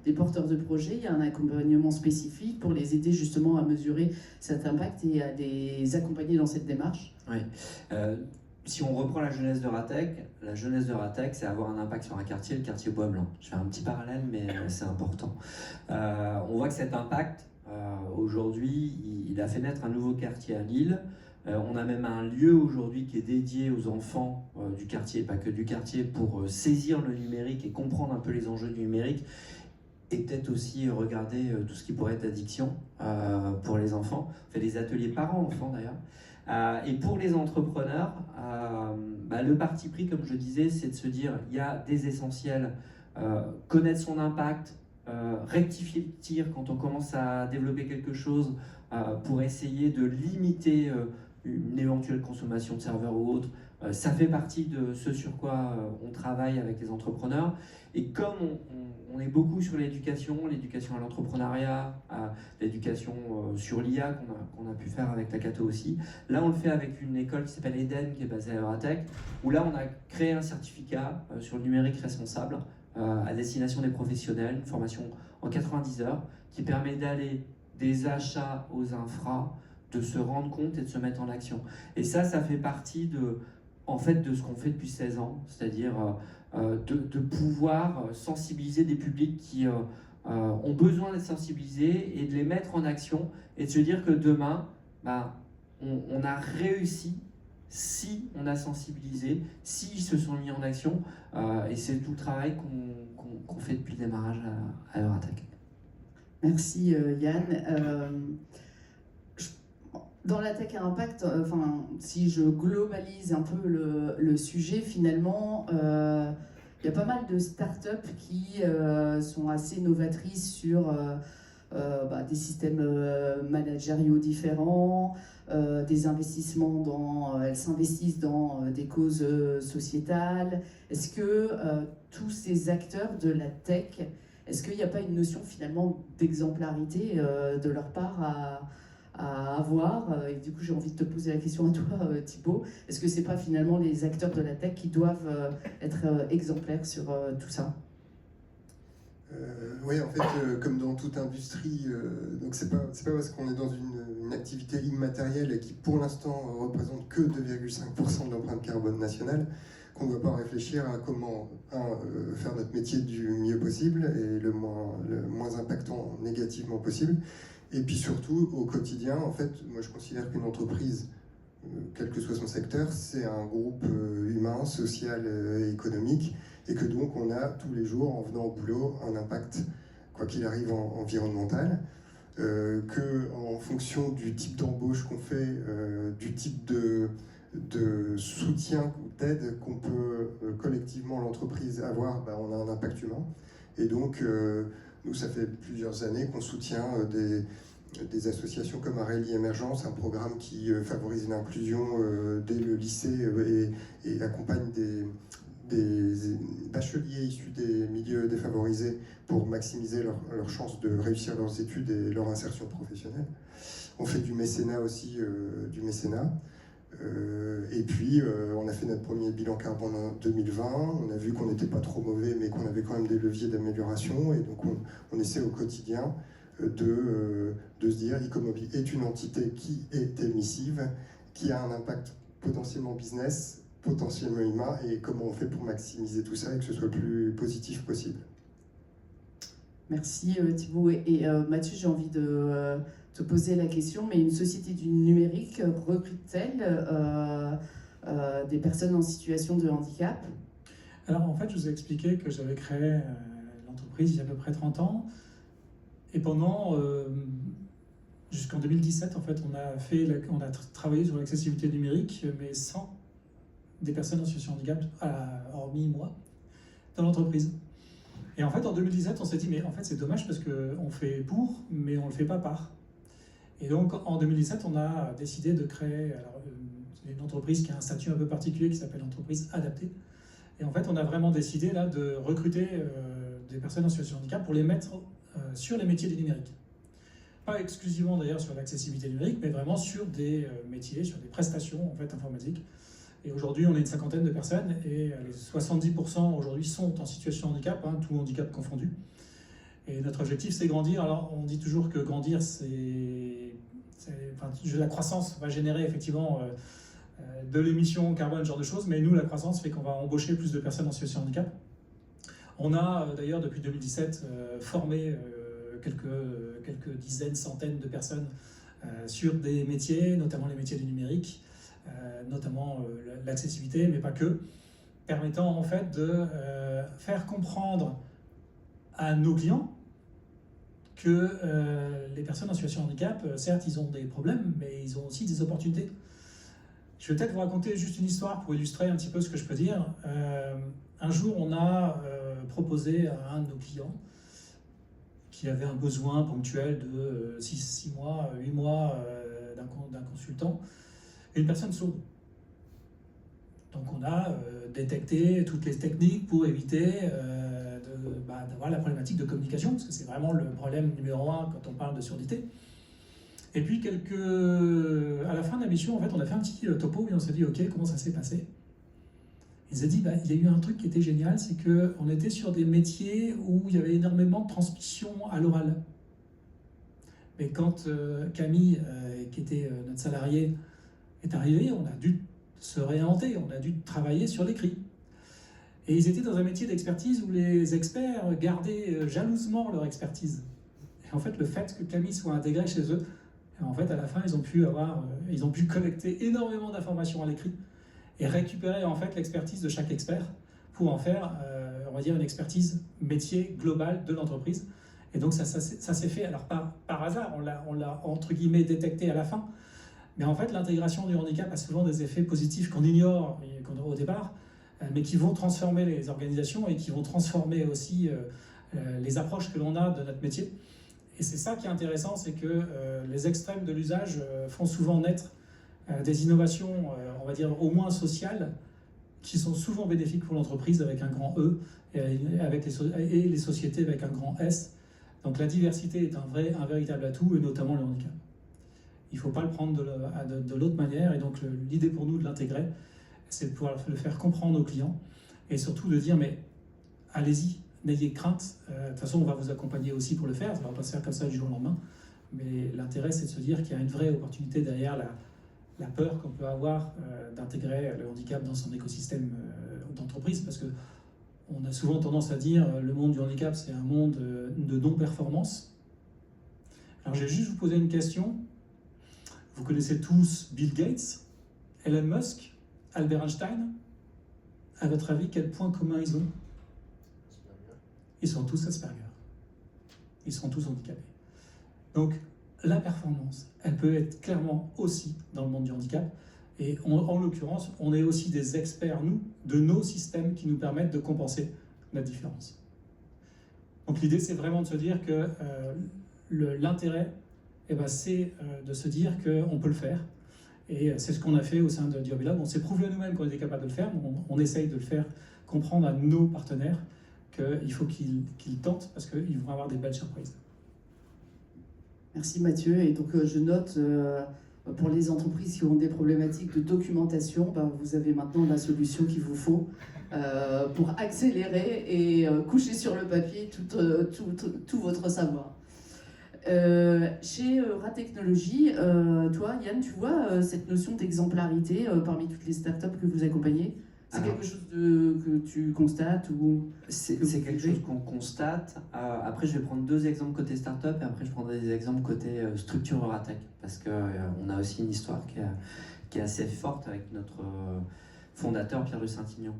les porteurs de projets, il y a un accompagnement spécifique pour les aider justement à mesurer cet impact et à les accompagner dans cette démarche? Oui. Si on reprend la jeunesse d'Euratech, c'est avoir un impact sur un quartier, le quartier Bois-Blanc. Je fais un petit parallèle, mais c'est important. On voit que cet impact, aujourd'hui, il a fait naître un nouveau quartier à Lille. On a même un lieu aujourd'hui qui est dédié aux enfants du quartier, pas que du quartier, pour saisir le numérique et comprendre un peu les enjeux du numérique, et peut-être aussi regarder tout ce qui pourrait être addiction pour les enfants. On fait des ateliers parents-enfants d'ailleurs. Et pour les entrepreneurs, le parti pris, comme je disais, c'est de se dire il y a des essentiels, connaître son impact, rectifier le tir quand on commence à développer quelque chose pour essayer de limiter une éventuelle consommation de serveurs ou autre. Ça fait partie de ce sur quoi on travaille avec les entrepreneurs. Et comme on est beaucoup sur l'éducation à l'entrepreneuriat, l'éducation sur l'IA qu'on a pu faire avec Takato aussi, là on le fait avec une école qui s'appelle Eden, qui est basée à Euratech, où là on a créé un certificat sur le numérique responsable à destination des professionnels, une formation en 90 heures qui permet d'aller des achats aux infras, de se rendre compte et de se mettre en action. Et ça fait partie de ce qu'on fait depuis 16 ans, c'est-à-dire de pouvoir sensibiliser des publics qui ont besoin d'être sensibilisés et de les mettre en action et de se dire que demain, on a réussi si on a sensibilisé, s'ils se sont mis en action, et c'est tout le travail qu'on fait depuis le démarrage à Euratech. Merci Yann. Dans la tech à impact, si je globalise un peu le sujet, finalement, il y a pas mal de startups qui sont assez novatrices sur des systèmes managériaux différents, des investissements elles s'investissent dans des causes sociétales. Est-ce que tous ces acteurs de la tech, est-ce qu'il n'y a pas une notion finalement d'exemplarité de leur part à avoir, et du coup j'ai envie de te poser la question à toi Thibaut, est-ce que c'est pas finalement les acteurs de la tech qui doivent être exemplaires sur tout ça? Oui, en fait, comme dans toute industrie, donc c'est pas parce qu'on est dans une activité immatérielle et qui pour l'instant représente que 2,5% de l'empreinte carbone nationale qu'on ne doit pas réfléchir à comment faire notre métier du mieux possible et le moins impactant négativement possible. Et puis surtout, au quotidien, en fait, moi je considère qu'une entreprise, quel que soit son secteur, c'est un groupe humain, social et économique, et que donc on a tous les jours, en venant au boulot, un impact, quoi qu'il arrive, environnemental, que en fonction du type d'embauche qu'on fait, du type de soutien ou d'aide qu'on peut collectivement, l'entreprise, avoir, on a un impact humain. Et donc, nous, ça fait plusieurs années qu'on soutient des associations comme Areli Émergence, un programme qui favorise l'inclusion dès le lycée et accompagne des bacheliers issus des milieux défavorisés pour maximiser leurs chances de réussir leurs études et leur insertion professionnelle. On fait du mécénat aussi, et puis, on a fait notre premier bilan carbone en 2020. On a vu qu'on n'était pas trop mauvais, mais qu'on avait quand même des leviers d'amélioration. Et donc, on essaie au quotidien de se dire Ecomobi est une entité qui est émissive, qui a un impact potentiellement business, potentiellement humain, et comment on fait pour maximiser tout ça et que ce soit le plus positif possible. Merci Thibaut. Et Mathieu, j'ai envie de te poser la question, mais une société du numérique recrute-t-elle des personnes en situation de handicap? Alors en fait, je vous ai expliqué que j'avais créé l'entreprise il y a à peu près 30 ans. Et pendant, jusqu'en 2017, en fait, on a travaillé sur l'accessibilité numérique, mais sans des personnes en situation de handicap, hormis moi, dans l'entreprise. Et en fait, en 2017, on s'est dit, mais en fait, c'est dommage parce qu'on fait pour, mais on ne le fait pas par. Et donc, en 2017, on a décidé de créer une entreprise qui a un statut un peu particulier qui s'appelle entreprise adaptée. Et en fait, on a vraiment décidé là de recruter des personnes en situation de handicap pour les mettre sur les métiers du numérique. Pas exclusivement d'ailleurs sur l'accessibilité numérique, mais vraiment sur des métiers, sur des prestations en fait informatiques. Et aujourd'hui, on est une 50aine de personnes et les 70% aujourd'hui sont en situation de handicap, tout handicap confondu. Et notre objectif, c'est grandir. Alors, on dit toujours que grandir, la croissance va générer effectivement de l'émission carbone, ce genre de choses, mais nous, la croissance fait qu'on va embaucher plus de personnes en situation de handicap. On a d'ailleurs, depuis 2017, formé quelques dizaines, centaines de personnes sur des métiers, notamment les métiers du numérique, notamment l'accessibilité, mais pas que, permettant en fait de faire comprendre à nos clients que les personnes en situation de handicap, certes, ils ont des problèmes, mais ils ont aussi des opportunités. Je vais peut-être vous raconter juste une histoire pour illustrer un petit peu ce que je peux dire. Un jour, on a proposé à un de nos clients qui avait un besoin ponctuel de 6 mois, 8 mois d'un consultant, et une personne sourde. Donc on a détecté toutes les techniques pour éviter d'avoir la problématique de communication, parce que c'est vraiment le problème numéro 1 quand on parle de surdité. Et puis à la fin de la mission, en fait, on a fait un petit topo et on s'est dit, ok, comment ça s'est passé? Il nous a dit, il y a eu un truc qui était génial, c'est qu'on était sur des métiers où il y avait énormément de transmission à l'oral. Mais quand Camille, qui était notre salarié, est arrivée, on a dû se réinventer, on a dû travailler sur l'écrit. Et ils étaient dans un métier d'expertise où les experts gardaient jalousement leur expertise. Et en fait, le fait que Camille soit intégrée chez eux, en fait, à la fin, ils ont pu collecter énormément d'informations à l'écrit et récupérer en fait l'expertise de chaque expert pour en faire, on va dire, une expertise métier globale de l'entreprise. Et donc ça s'est fait, alors par hasard, on l'a entre guillemets détecté à la fin, mais en fait l'intégration du handicap a souvent des effets positifs qu'on ignore au départ, mais qui vont transformer les organisations et qui vont transformer aussi les approches que l'on a de notre métier. Et c'est ça qui est intéressant, c'est que les extrêmes de l'usage font souvent naître des innovations, on va dire au moins sociales, qui sont souvent bénéfiques pour l'entreprise avec un grand E et les sociétés avec un grand S. Donc la diversité est un véritable atout, et notamment le handicap. Il ne faut pas le prendre de l'autre manière, et donc l'idée pour nous de l'intégrer, c'est de pouvoir le faire comprendre aux clients, et surtout de dire, mais allez-y, n'ayez crainte, de toute façon on va vous accompagner aussi pour le faire, ça ne va pas se faire comme ça du jour au lendemain, mais l'intérêt c'est de se dire qu'il y a une vraie opportunité derrière la peur qu'on peut avoir d'intégrer le handicap dans son écosystème d'entreprise, parce que on a souvent tendance à dire le monde du handicap c'est un monde de non-performance. Alors je vais juste vous poser une question. Vous connaissez tous Bill Gates, Elon Musk, Albert Einstein. À votre avis, quel point commun ils ont? Ils sont tous Asperger. Ils sont tous handicapés. Donc la performance, elle peut être clairement aussi dans le monde du handicap. Et en l'occurrence, on est aussi des experts, nous, de nos systèmes qui nous permettent de compenser notre différence. Donc l'idée, c'est vraiment de se dire que l'intérêt, c'est de se dire qu'on peut le faire. Et c'est ce qu'on a fait au sein de Diobilab. On s'est prouvé à nous-mêmes qu'on était capable de le faire. On essaye de le faire comprendre à nos partenaires qu'il faut qu'ils tentent, parce qu'ils vont avoir des belles surprises. Merci Mathieu. Et donc je note, pour les entreprises qui ont des problématiques de documentation, vous avez maintenant la solution qu'il vous faut pour accélérer et coucher sur le papier tout votre savoir. Chez Euratechnologie, toi Yann, tu vois cette notion d'exemplarité parmi toutes les startups que vous accompagnez? C'est quelque chose que tu constates ou c'est quelque chose qu'on constate. Après, je vais prendre 2 exemples côté startup et après, je prendrai des exemples côté structure Euratech, parce qu'on a aussi une histoire qui est assez forte avec notre fondateur Pierre de Saint-Ignan.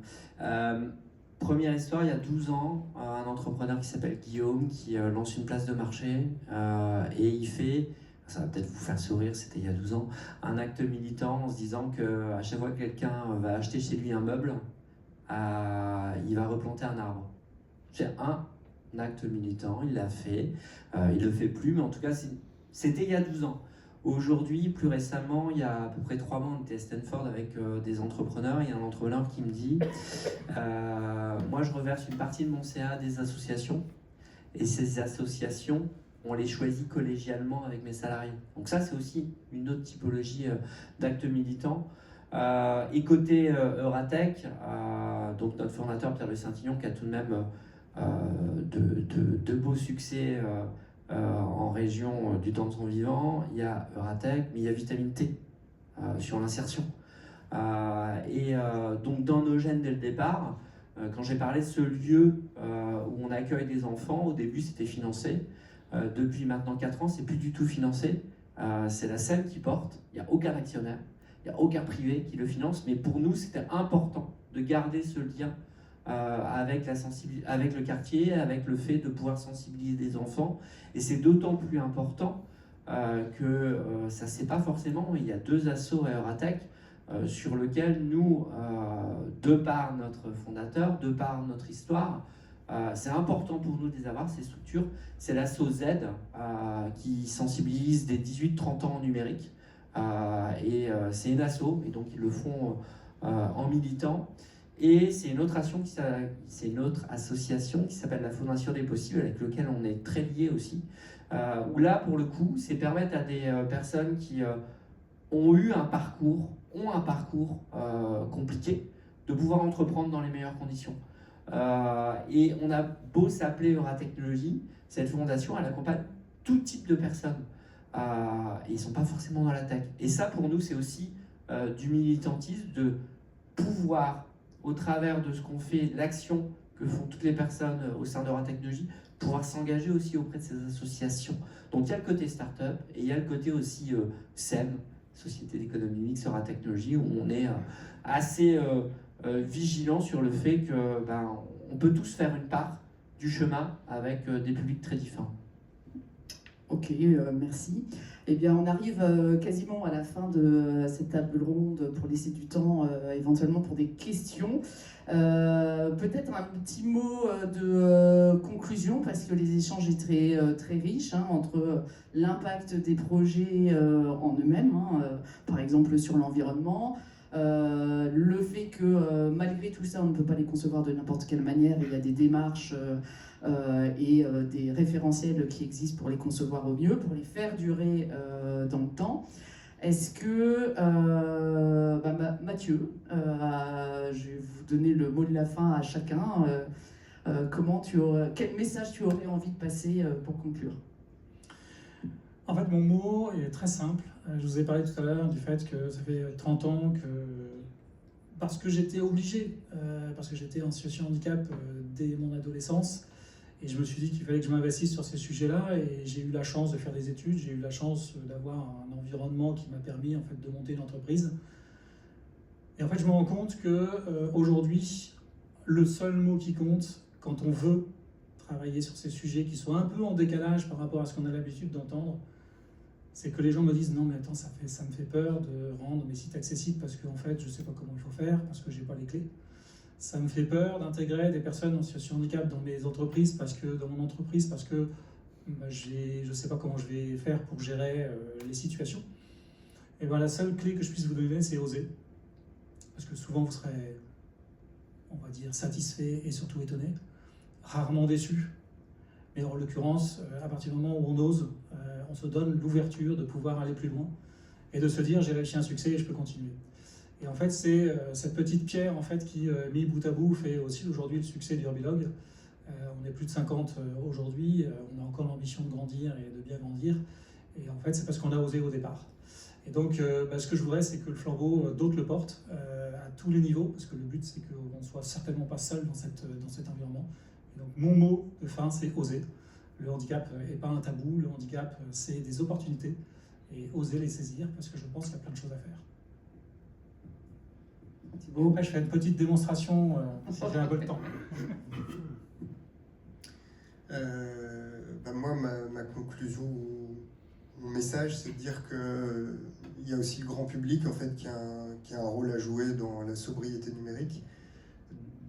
Première histoire, il y a 12 ans, un entrepreneur qui s'appelle Guillaume qui lance une place de marché et il fait, ça va peut-être vous faire sourire, c'était il y a 12 ans, un acte militant en se disant qu'à chaque fois que quelqu'un va acheter chez lui un meuble, il va replanter un arbre. C'est un acte militant, il l'a fait, il le fait plus, mais en tout cas c'était il y a 12 ans. Aujourd'hui, plus récemment, il y a à peu près 3 mois, on était à Stanford avec des entrepreneurs. Il y a un entrepreneur qui me dit moi, je reverse une partie de mon CA à des associations. Et ces associations, on les choisit collégialement avec mes salariés. Donc ça, c'est aussi une autre typologie d'actes militants. Et côté Euratech, donc notre fondateur Pierre de Saint-Ignan, qui a tout de même de beaux succès en région du temps de son vivant, il y a Euratech, mais il y a Vitamine T sur l'insertion. Donc dans nos gènes dès le départ, quand j'ai parlé de ce lieu où on accueille des enfants, au début c'était financé. Depuis maintenant 4 ans, c'est plus du tout financé. C'est la SEM qui porte, il n'y a aucun actionnaire, il n'y a aucun privé qui le finance, mais pour nous c'était important de garder ce lien avec le quartier, avec le fait de pouvoir sensibiliser des enfants. Et c'est d'autant plus important que ça ne se sait pas forcément. Il y a 2 assos à Euratech sur lesquels nous, de par notre fondateur, de par notre histoire, C'est important pour nous de les avoir, ces structures. C'est l'asso Z qui sensibilise des 18-30 ans en numérique. C'est une asso, et donc ils le font en militant. Et c'est une autre association qui s'appelle la Fondation des Possibles, avec laquelle on est très liés aussi. Où là, pour le coup, c'est permettre à des personnes qui ont un parcours compliqué, de pouvoir entreprendre dans les meilleures conditions. Et on a beau s'appeler Euratechnologie, cette fondation, elle accompagne tout type de personnes. Et ils ne sont pas forcément dans la tech. Et ça, pour nous, c'est aussi du militantisme, de pouvoir, au travers de ce qu'on fait, l'action que font toutes les personnes au sein d'Euratechnologie, pouvoir s'engager aussi auprès de ces associations. Donc il y a le côté start-up et il y a le côté aussi SEM, Société d'économie mixte, Euratechnologie, où on est assez vigilant sur le fait que on peut tous faire une part du chemin avec des publics très différents. Ok, merci. Eh bien, on arrive quasiment à la fin de cette table ronde pour laisser du temps éventuellement pour des questions. Peut-être un petit mot de conclusion, parce que les échanges étaient très riches entre l'impact des projets en eux-mêmes, par exemple sur l'environnement, le fait que malgré tout ça, on ne peut pas les concevoir de n'importe quelle manière, il y a des démarches et des référentiels qui existent pour les concevoir au mieux, pour les faire durer dans le temps. Est-ce que, Mathieu, je vais vous donner le mot de la fin à chacun, quel message tu aurais envie de passer pour conclure? En fait, mon mot est très simple. Je vous ai parlé tout à l'heure du fait que ça fait 30 ans que, parce que j'étais obligé, parce que j'étais en situation de handicap dès mon adolescence, et je me suis dit qu'il fallait que je m'investisse sur ces sujets-là, et j'ai eu la chance de faire des études, j'ai eu la chance d'avoir un environnement qui m'a permis en fait de monter une entreprise. Et en fait, je me rends compte que aujourd'hui, le seul mot qui compte quand on veut travailler sur ces sujets qui sont un peu en décalage par rapport à ce qu'on a l'habitude d'entendre, c'est que les gens me disent non mais attends, ça me fait peur de rendre mes sites accessibles parce qu'en fait je sais pas comment il faut faire, parce que j'ai pas les clés. Ça me fait peur d'intégrer des personnes en situation de handicap dans mes entreprises, dans mon entreprise, parce que je sais pas comment je vais faire pour gérer les situations. Et bien la seule clé que je puisse vous donner, c'est oser. Parce que souvent vous serez, on va dire, satisfait et surtout étonné, rarement déçu. Mais en l'occurrence, à partir du moment où on ose, on se donne l'ouverture de pouvoir aller plus loin et de se dire j'ai réussi un succès et je peux continuer. Et en fait, c'est cette petite pierre en fait, qui, mis bout à bout, fait aussi aujourd'hui le succès d'Urbilog. On est plus de 50 aujourd'hui, on a encore l'ambition de grandir et de bien grandir. Et en fait, c'est parce qu'on a osé au départ. Et donc, ce que je voudrais, c'est que le flambeau, d'autres le portent à tous les niveaux, parce que le but, c'est qu'on ne soit certainement pas seul dans cet environnement. Et donc, mon mot de fin, c'est oser. Le handicap n'est pas un tabou, le handicap, c'est des opportunités. Et oser les saisir, parce que je pense qu'il y a plein de choses à faire. Après, je fais une petite démonstration, si j'ai un peu de temps. Moi, ma conclusion, mon message, c'est de dire qu'il y a aussi le grand public en fait, qui a un rôle à jouer dans la sobriété numérique.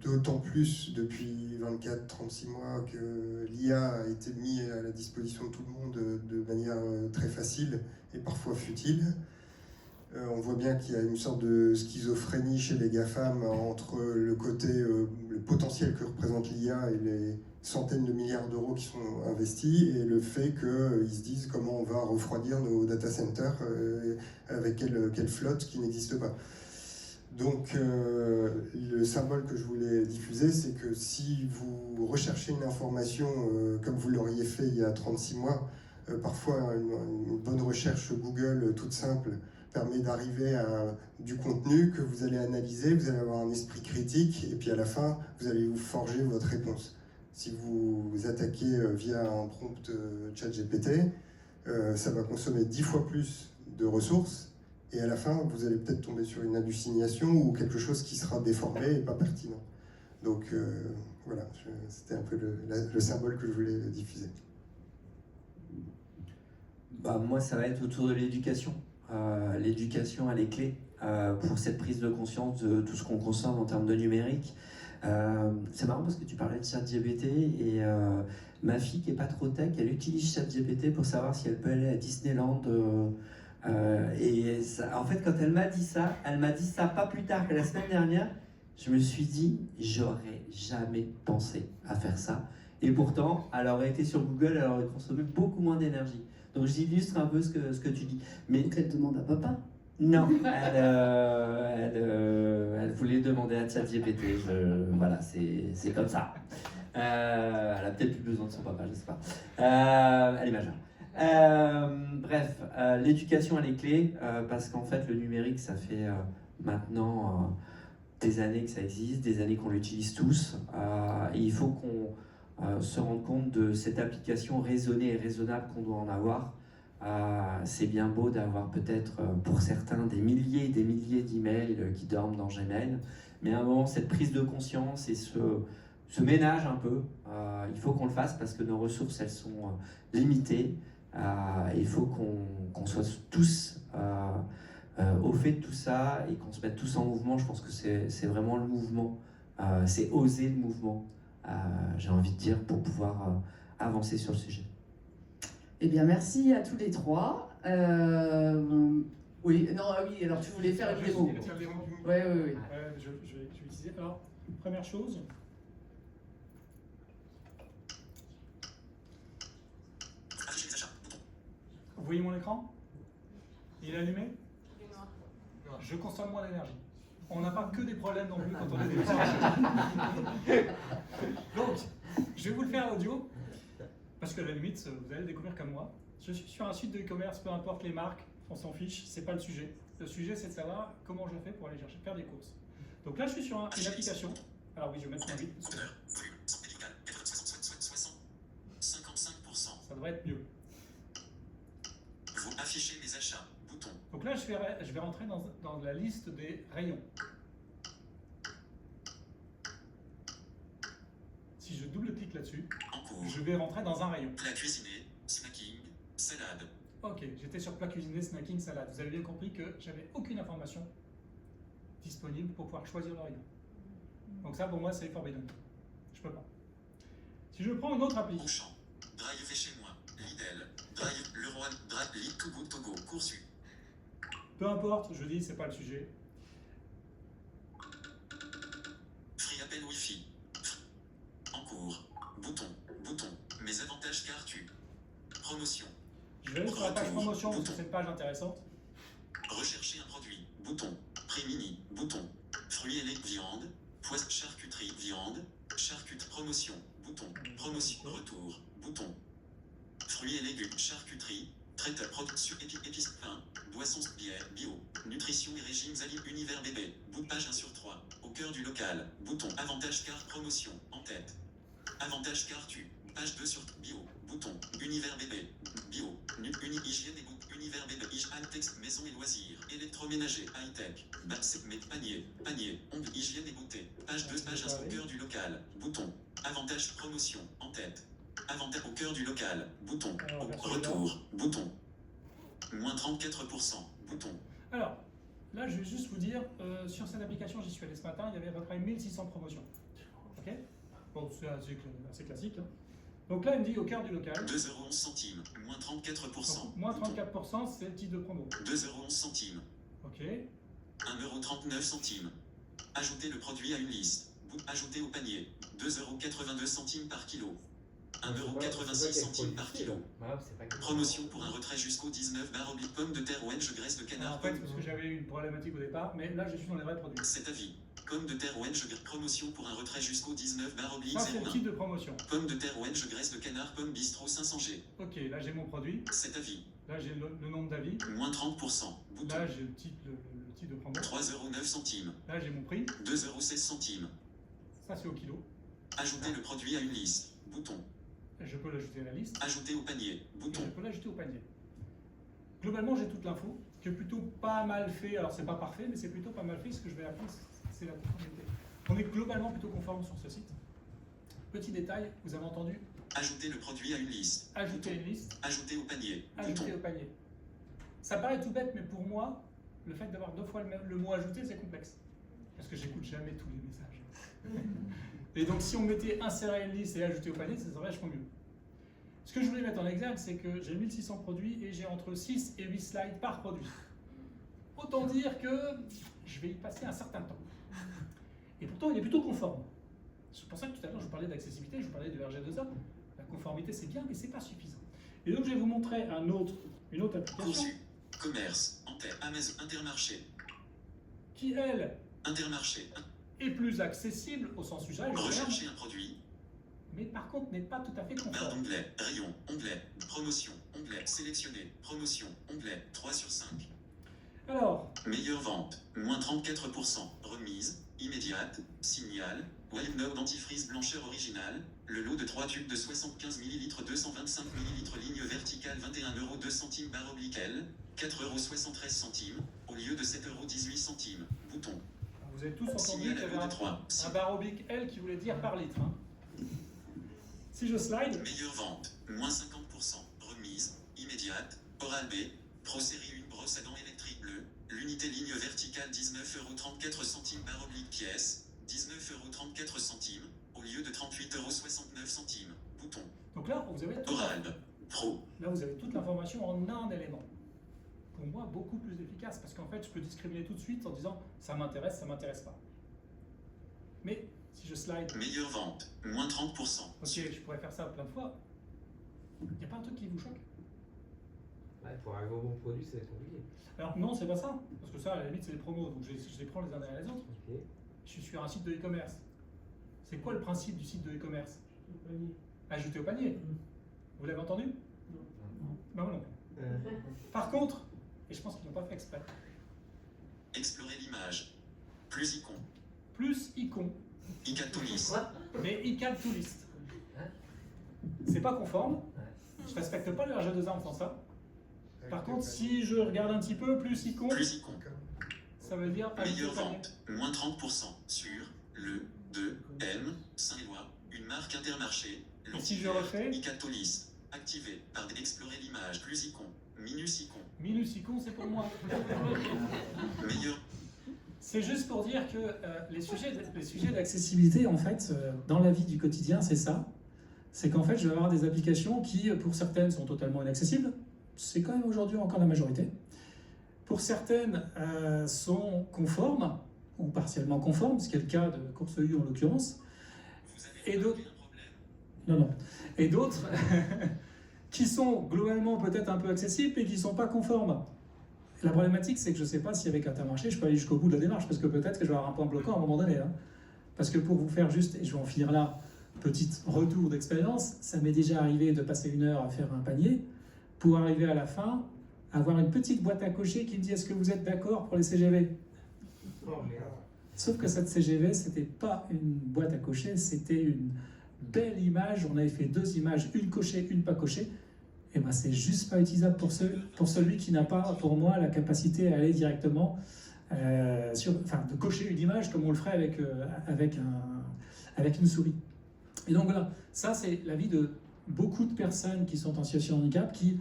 D'autant plus depuis 24-36 mois que l'IA a été mis à la disposition de tout le monde de manière très facile et parfois futile. On voit bien qu'il y a une sorte de schizophrénie chez les GAFAM entre le côté, le potentiel que représente l'IA et les centaines de milliards d'euros qui sont investis, et le fait qu'ils se disent comment on va refroidir nos data centers avec quelle flotte qui n'existe pas. Donc le symbole que je voulais diffuser, c'est que si vous recherchez une information comme vous l'auriez fait il y a 36 mois, parfois une bonne recherche Google toute simple permet d'arriver à du contenu que vous allez analyser, vous allez avoir un esprit critique, et puis à la fin, vous allez vous forger votre réponse. Si vous vous attaquez via un prompt ChatGPT, ça va consommer 10 fois plus de ressources, et à la fin, vous allez peut-être tomber sur une hallucination ou quelque chose qui sera déformé et pas pertinent. Donc voilà, c'était un peu le symbole que je voulais diffuser. Moi, ça va être autour de l'éducation. L'éducation, elle est clé pour cette prise de conscience de tout ce qu'on consomme en termes de numérique. C'est marrant parce que tu parlais de ChatGPT et ma fille qui est pas trop tech, elle utilise ChatGPT pour savoir si elle peut aller à Disneyland. Et ça, en fait, quand elle m'a dit ça pas plus tard que la semaine dernière. Je me suis dit, j'aurais jamais pensé à faire ça. Et pourtant, elle aurait été sur Google, elle aurait consommé beaucoup moins d'énergie. Donc j'illustre un peu ce que tu dis. Mais Donc elle demande à papa. non, elle voulait demander à ChatGPT. Voilà, c'est comme ça. Elle a peut-être plus besoin de son papa, je sais pas. Elle est majeure. Bref, l'éducation elle est clé parce qu'en fait le numérique ça fait maintenant des années que ça existe, des années qu'on l'utilise tous. Et il faut qu'on se rende compte de cette application raisonnée et raisonnable qu'on doit en avoir. C'est bien beau d'avoir peut-être pour certains des milliers et des milliers d'emails qui dorment dans Gmail, mais à un moment cette prise de conscience et ce ménage un peu, il faut qu'on le fasse parce que nos ressources elles sont limitées. Il faut qu'on soit tous au fait de tout ça et qu'on se mette tous en mouvement. Je pense que c'est vraiment le mouvement, c'est oser le mouvement, j'ai envie de dire, pour pouvoir avancer sur le sujet. Eh bien, merci à tous les trois. Oui, non, oui, alors tu voulais faire une démo. Oui. Je vais utiliser. Alors, première chose. Vous voyez mon écran? Il est allumé? Je consomme moins d'énergie. On n'a pas que des problèmes non plus quand on est des Donc, je vais vous le faire audio, parce que à la limite, vous allez le découvrir comme moi. Je suis sur un site de e-commerce, peu importe les marques, on s'en fiche, c'est pas le sujet. Le sujet, c'est de savoir comment je fais pour aller faire des courses. Donc là, je suis sur une application. Alors oui, je vais mettre moins vite. Parce que 55%. ça devrait être mieux. Vous affichez mes achats. Bouton. Donc là, je vais rentrer dans la liste des rayons. Si je double-clique là-dessus, En cours. je vais rentrer dans un rayon. Plat cuisiné, snacking, salade. Ok, j'étais sur plat cuisiné, snacking, salade. Vous avez bien compris que j'avais aucune information disponible pour pouvoir choisir le rayon. Donc ça, pour moi, c'est forbidden. Je peux pas. Si je prends une autre appli, Auchan. Drive fait chez moi. Lidl. Drive Leroy. Drive Lid Togo Togo. Coursu. peu importe, je dis, c'est pas le sujet. Free appel Wi-Fi. En cours. Bouton. Bouton. Mes avantages car tu. Promotion. Je vais aller sur la page promotion parce que c'est une page intéressante. Rechercher un produit. Bouton. Prix mini. Bouton. Fruits et légumes. Viande. Poisson. Charcuterie. Viande. Charcuterie. Promotion. Bouton. Promotion. Retour. Bouton. Fruits et légumes. Charcuterie. Traiteur. Production. Épices. Pain. Boissons. Bière. Bio. Nutrition et régimes alimentaires. Univers bébé. Bout de page 1 sur 3. Au cœur du local. Bouton. Avantage carte promotion. En tête. Avantage car tu. Page 2 sur bio. Bouton. Univers bébé. Bio. Hygiène et goût. Univers bébé. Texte. Maison et loisirs. Électroménager. High-tech. Panier. Panier. Ongle. Hygiène et beauté. Page 2. Page 1 au cœur du local. Bouton. Avantage promotion. En tête. Avantage au cœur du local. Bouton. Retour. Bouton. Moins 34%. Bouton. Alors, là, je vais juste vous dire, sur cette application, j'y suis allé ce matin, il y avait à peu près 1600 promotions. Ok? Bon, c'est assez classique. Hein. Donc là, il me dit au cœur du local. 2,11 centimes. Moins 34%. Donc, moins 34%, c'est le type de promo. 2,11 centimes. Ok. 1,39 centimes. Ajouter le produit à une liste. Ajouter au panier. 2,82 centimes par kilo. 1,86 centimes par kilo. Promotion pour un retrait jusqu'au 19 / pommes de terre orange graisse de canard. En fait, parce que j'avais eu une problématique au départ, mais là, je suis dans les vrais produits. C'est avis. Pommes de terre orange promotion pour un retrait jusqu'au 19 / Ça, c'est le type de promotion. Pommes de terre orange graisse de canard pomme bistrot 500G. Ok, là, j'ai mon produit. C'est avis. Là, j'ai le nombre d'avis. Moins 30%. Bouton. Là, j'ai le type de promo. 3,09 centimes. Là, j'ai mon prix. 2,16 centimes. Ça, c'est au kilo. Ajouter le produit à une liste. Bouton. Je peux l'ajouter à la liste. Ajouter au panier. Bouton. Je peux l'ajouter au panier. Globalement, j'ai toute l'info, qui est plutôt pas mal fait. Alors, c'est pas parfait, mais c'est plutôt pas mal fait. Ce que je vais appeler, c'est la conformité. On est globalement plutôt conforme sur ce site. Petit détail, vous avez entendu. Ajouter le produit à une liste. Ajouter à une liste. Ajouter au panier. Ajouter Bouton. au panier. Ça paraît tout bête, mais pour moi, le fait d'avoir 2 fois le mot ajouter, c'est complexe. Parce que j'écoute jamais tous les messages. Et donc si on mettait insérer une liste et ajouter au panier, ça serait vachement mieux. Ce que je voulais mettre en exergue, c'est que j'ai 1600 produits et j'ai entre 6 et 8 slides par produit. Autant dire que je vais y passer un certain temps. Et pourtant, il est plutôt conforme. C'est pour ça que tout à l'heure, je vous parlais d'accessibilité, je vous parlais de RG2A. La conformité, c'est bien, mais ce n'est pas suffisant. Et donc, je vais vous montrer une autre application. Conçu. Commerce. Amazon. Intermarché. Qui, elle, Intermarché. est plus accessible au sens usage, Rechercher un produit. mais par contre n'est pas tout à fait Barre conforme. d'onglet. Rayon. Onglet. Promotion. Onglet. Sélectionné. Promotion. Onglet. 3 sur 5. Alors, Meilleure vente. Moins 34%. Remise. Immédiate. Signal. Wild Node dentifrice blancheur originale. Le lot de 3 tubes de 75 ml 225 ml ligne verticale 21,02 € barre oblique L. 4,73 €. Au lieu de 7,18 €. Bouton. vous avez tous entendu Signal qu'il y à avait l'eau de 3. un barre oblique L qui voulait dire par litre. Hein. Si je slide, Meilleure vente. Moins 50%. Remise. Immédiate. Oral B. Pro Série 1 brosse à dents électrique bleue. L'unité ligne verticale 19,34 € barre oblique pièce. 19,34 €. Au lieu de 38,69 €. Bouton. donc là, vous avez Oral B. Pro. toute l'information en un élément. Pour moi, beaucoup plus efficace, parce qu'en fait, je peux discriminer tout de suite en disant ça m'intéresse pas. Mais si je slide, Meilleure vente. Moins 30%. ok, je pourrais faire ça plein de fois. Il n'y a pas un truc qui vous choque? Ouais, pour arriver au bon produit, ça va être compliqué. Alors non, c'est pas ça, parce que ça, à la limite, c'est des promos, donc je les prends les uns derrière les autres. Ok. Je suis sur un site de e-commerce. C'est quoi le principe du site de e-commerce? Ajouter au panier. Vous l'avez entendu? Non. Bah, moi non plus. Par contre, et je pense qu'ils n'ont pas fait exprès, Explorer l'image. Plus icône. plus icon, Icatolis. mais icale to list. C'est pas conforme, je respecte pas le RG2A en faisant ça. Par contre, si je regarde un petit peu, plus icon, Plus icône. ça veut dire ajouter Meilleure au panier. vente. Moins 30%. Sur le 2M. Saint-Éloi. Une marque Intermarché. Et si je refais, Icatolis. Activé par explorer l'image. Plus icône. Minus icône. minus icon, c'est pour moi. Meilleur. C'est juste pour dire que les sujets d'accessibilité, en fait, dans la vie du quotidien, c'est ça. C'est qu'en fait, je vais avoir des applications qui, pour certaines, sont totalement inaccessibles. C'est quand même aujourd'hui encore la majorité. Pour certaines, sont conformes, ou partiellement conformes, ce qui est le cas de Course U en l'occurrence. Vous avez Et d'autres, un problème. non. Et d'autres qui sont globalement peut-être un peu accessibles, mais qui ne sont pas conformes. La problématique, c'est que je ne sais pas si avec Intermarché, je peux aller jusqu'au bout de la démarche, parce que peut-être que je vais avoir un point bloquant à un moment donné. Hein. Parce que pour vous faire juste, et je vais en finir là, petit retour d'expérience, ça m'est déjà arrivé de passer 1 heure à faire un panier, pour arriver à la fin, avoir une petite boîte à cocher qui me dit « Est-ce que vous êtes d'accord pour les CGV ?» Oh merde. Sauf que cette CGV, c'était pas une boîte à cocher, c'était une belle image. On avait fait 2 images, une cochée, une pas cochée. Et ben c'est juste pas utilisable pour celui qui n'a pas, pour moi, la capacité à aller directement de cocher une image comme on le ferait avec une souris. Et donc voilà, ça c'est l'avis de beaucoup de personnes qui sont en situation de handicap qui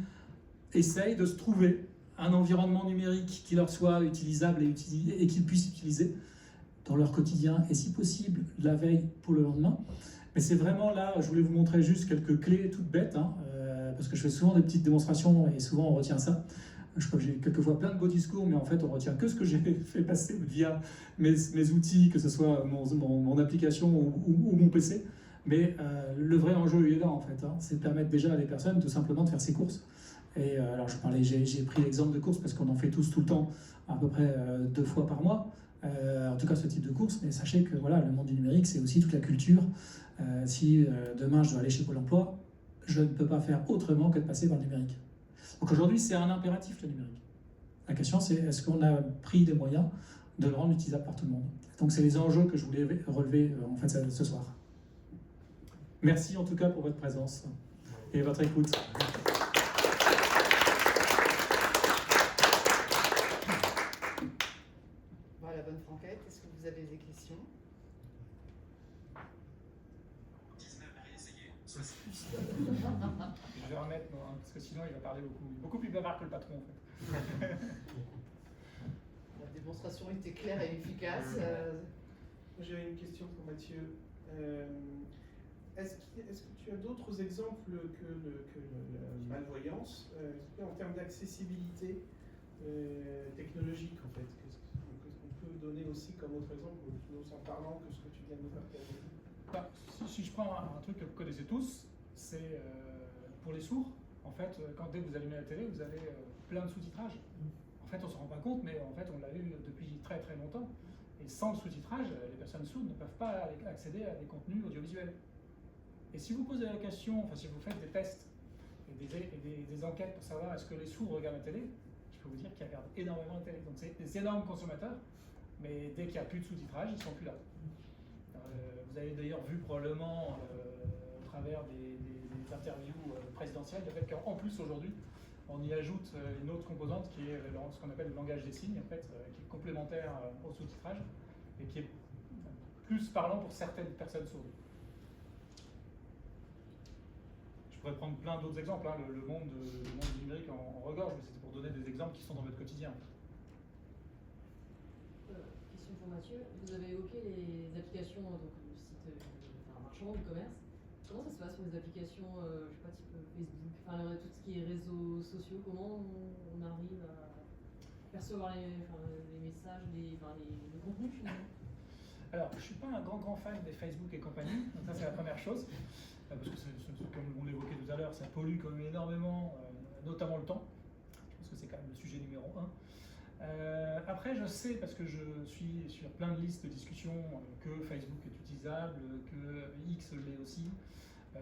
essayent de se trouver un environnement numérique qui leur soit utilisable et qu'ils puissent utiliser dans leur quotidien et si possible la veille pour le lendemain. Mais c'est vraiment là, je voulais vous montrer juste quelques clés toutes bêtes, hein, parce que je fais souvent des petites démonstrations et souvent on retient ça. Je crois que j'ai quelquefois plein de beaux discours, mais en fait on retient que ce que j'ai fait passer via mes outils, que ce soit mon application ou mon PC. Mais le vrai enjeu il est là en fait, hein, c'est de permettre déjà à des personnes tout simplement de faire ses courses. Et alors j'ai pris l'exemple de courses parce qu'on en fait tous tout le temps, à peu près 2 fois par mois. En tout cas ce type de course, mais sachez que voilà, le monde du numérique c'est aussi toute la culture. Si demain je dois aller chez Pôle emploi, je ne peux pas faire autrement que de passer par le numérique. Donc aujourd'hui c'est un impératif le numérique. La question c'est est-ce qu'on a pris des moyens de le rendre utilisable par tout le monde. Donc c'est les enjeux que je voulais relever en fait ce soir. Merci en tout cas pour votre présence et votre écoute. Voilà, bonne franquette. Est-ce que vous avez des questions? 19 réessayé. Je vais remettre, moi, parce que sinon il va parler beaucoup plus bavard que le patron en fait. La démonstration était claire et efficace. J'ai une question pour Mathieu. Est-ce que tu as d'autres exemples que la malvoyance en termes d'accessibilité technologique en fait? Qu'est-ce qu'on peut donner aussi comme autre exemple, plus en parlant que ce que tu viens de nous partager? Bah, si je prends un truc que vous connaissez tous, c'est pour les sourds. En fait, dès que vous allumez la télé, vous avez plein de sous-titrage. En fait, on ne se rend pas compte, mais en fait, on l'a eu depuis très très longtemps. Et sans le sous-titrage, les personnes sourdes ne peuvent pas accéder à des contenus audiovisuels. Et si vous posez la question, enfin si vous faites des tests et des enquêtes pour savoir est-ce que les sourds regardent la télé, je peux vous dire qu'ils regardent énormément la télé. Donc c'est des énormes consommateurs, mais dès qu'il n'y a plus de sous-titrage, ils ne sont plus là. Vous avez d'ailleurs vu probablement au travers des interviews présidentielles le fait qu'en plus aujourd'hui, on y ajoute une autre composante qui est ce qu'on appelle le langage des signes, en fait, qui est complémentaire au sous-titrage et qui est plus parlant pour certaines personnes sourdes. Je pourrais prendre plein d'autres exemples, hein. Le monde du numérique en regorge, mais c'était pour donner des exemples qui sont dans votre quotidien. Question pour Mathieu. Vous avez évoqué les applications, donc le site marchand, e-commerce. Comment ça se passe pour les applications, je sais pas, type Facebook, tout ce qui est réseaux sociaux? Comment on arrive à percevoir les messages, le contenu finalement? Alors, je ne suis pas un grand fan des Facebook et compagnie, donc ça c'est la première chose, parce que comme on l'évoquait tout à l'heure, ça pollue quand même énormément, notamment le temps. Je pense que c'est quand même le sujet numéro 1. Après, je sais, parce que je suis sur plein de listes de discussion, que Facebook est utilisable, que X l'est aussi.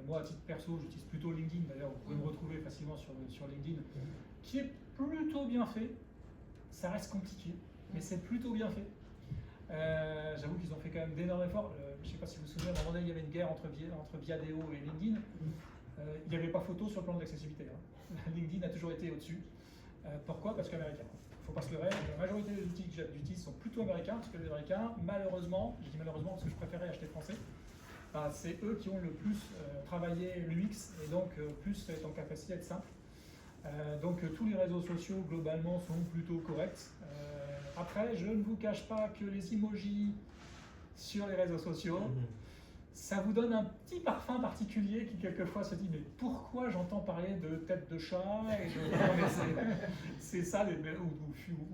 Moi, à titre perso, j'utilise plutôt LinkedIn, d'ailleurs, vous pouvez me retrouver facilement sur LinkedIn, qui est plutôt bien fait. Ça reste compliqué, mais c'est plutôt bien fait. J'avoue qu'ils ont fait quand même d'énormes efforts. Je ne sais pas si vous vous souvenez, à un moment donné, il y avait une guerre entre Viadeo et LinkedIn. Il n'y avait pas photo sur le plan de l'accessibilité. Hein. LinkedIn a toujours été au-dessus. Pourquoi? Parce qu'américain. Il ne faut pas se leurrer. La majorité des outils que j'utilise sont plutôt américains, parce que les Américains, malheureusement, je dis malheureusement parce que je préférais acheter français, c'est eux qui ont le plus travaillé l'UX et donc plus est en capacité d'être simple. Donc tous les réseaux sociaux globalement sont plutôt corrects. Après, je ne vous cache pas que les emojis sur les réseaux sociaux, ça vous donne un petit parfum particulier qui quelquefois se dit mais pourquoi j'entends parler de tête de chat et c'est ça,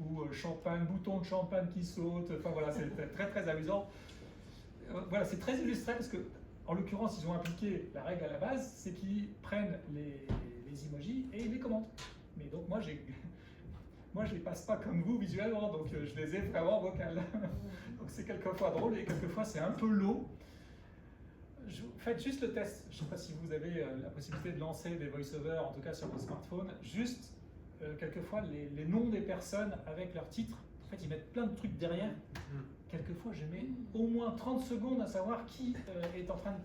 ou champagne, bouton de champagne qui saute, enfin voilà, c'est très très amusant. Voilà, c'est très illustré parce que en l'occurrence ils ont appliqué la règle à la base, c'est qu'ils prennent les emojis et ils les commentent. Mais donc moi je les passe pas comme vous visuellement, donc je les ai vraiment vocales. Donc c'est quelquefois drôle et quelquefois c'est un peu lourd. Faites juste le test. Je ne sais pas si vous avez la possibilité de lancer des voice-over, en tout cas sur vos smartphones. Juste, quelquefois, les noms des personnes avec leur titre, en fait, ils mettent plein de trucs derrière. Quelquefois, je mets au moins 30 secondes à savoir qui est en train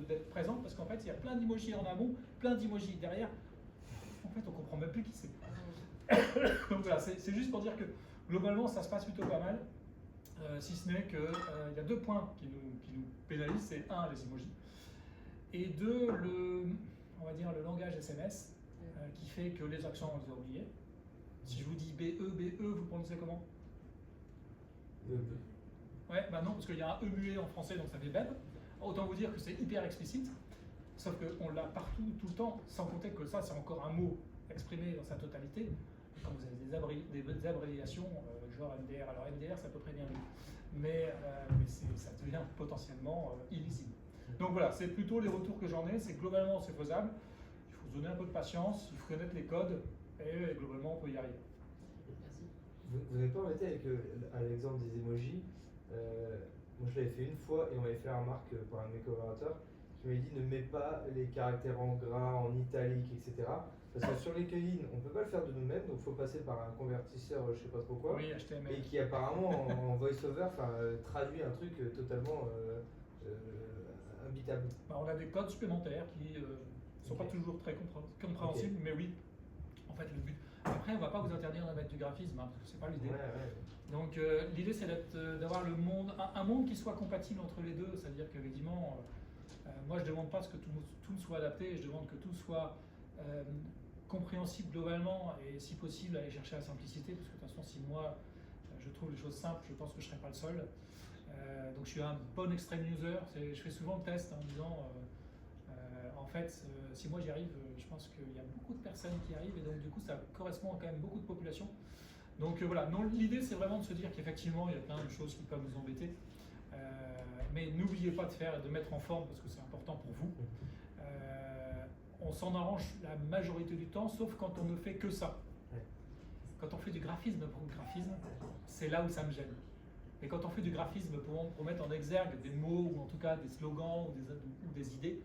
d'être présent, parce qu'en fait, il y a plein d'emojis en amont, plein d'emojis derrière. En fait, on ne comprend même plus qui c'est. Donc voilà, c'est juste pour dire que globalement, ça se passe plutôt pas mal. Si ce n'est qu'il y a 2 points qui nous pénalisent, c'est 1, les emojis, et 2, on va dire le langage SMS, qui fait que les accents, on les a oubliés. Si je vous dis BE, vous prononcez comment? Ouais, bah non, parce qu'il y a un E muet en français, donc ça fait BEB. Autant vous dire que c'est hyper explicite, sauf qu'on l'a partout, tout le temps, sans compter que ça, c'est encore un mot exprimé dans sa totalité. Quand vous avez des abréviations, genre MDR, alors MDR c'est à peu près bien vu, mais ça devient potentiellement illisible. Donc voilà, c'est plutôt les retours que j'en ai, c'est globalement c'est faisable, il faut se donner un peu de patience, il faut connaître les codes, et globalement on peut y arriver. Merci. Vous n'avez pas embêté avec à l'exemple des emojis. Moi je l'avais fait une fois et on m'avait fait la remarque par un de mes collaborateurs qui m'avait dit ne mets pas les caractères en gras, en italique, etc. Parce que sur LinkedIn, on ne peut pas le faire de nous-mêmes, donc il faut passer par un convertisseur, je ne sais pas trop quoi. Oui, HTML. Et qui apparemment, en voice-over, traduit un truc totalement imbitable. Bah, on a des codes supplémentaires qui ne sont pas toujours très compréhensibles, mais oui, en fait, le but. Après, on ne va pas vous interdire de mettre du graphisme, hein, parce que ce n'est pas l'idée. Donc, l'idée, c'est d'avoir un monde qui soit compatible entre les deux, c'est-à-dire qu'évidemment, moi, je ne demande pas que tout soit adapté, je demande que tout soit compréhensible globalement et si possible aller chercher la simplicité, parce que de toute façon si moi je trouve les choses simples, je pense que je ne serai pas le seul. Donc je suis un bon extreme user. Je fais souvent le test en disant, en fait, si moi j'y arrive, je pense qu'il y a beaucoup de personnes qui arrivent et donc du coup ça correspond à quand même beaucoup de population. Donc voilà, l'idée c'est vraiment de se dire qu'effectivement il y a plein de choses qui peuvent nous embêter. Mais n'oubliez pas de faire et de mettre en forme parce que c'est important pour vous. On s'en arrange la majorité du temps, sauf quand on ne fait que ça. Quand on fait du graphisme pour le graphisme, c'est là où ça me gêne. Et quand on fait du graphisme pour mettre en exergue des mots ou en tout cas des slogans ou des idées,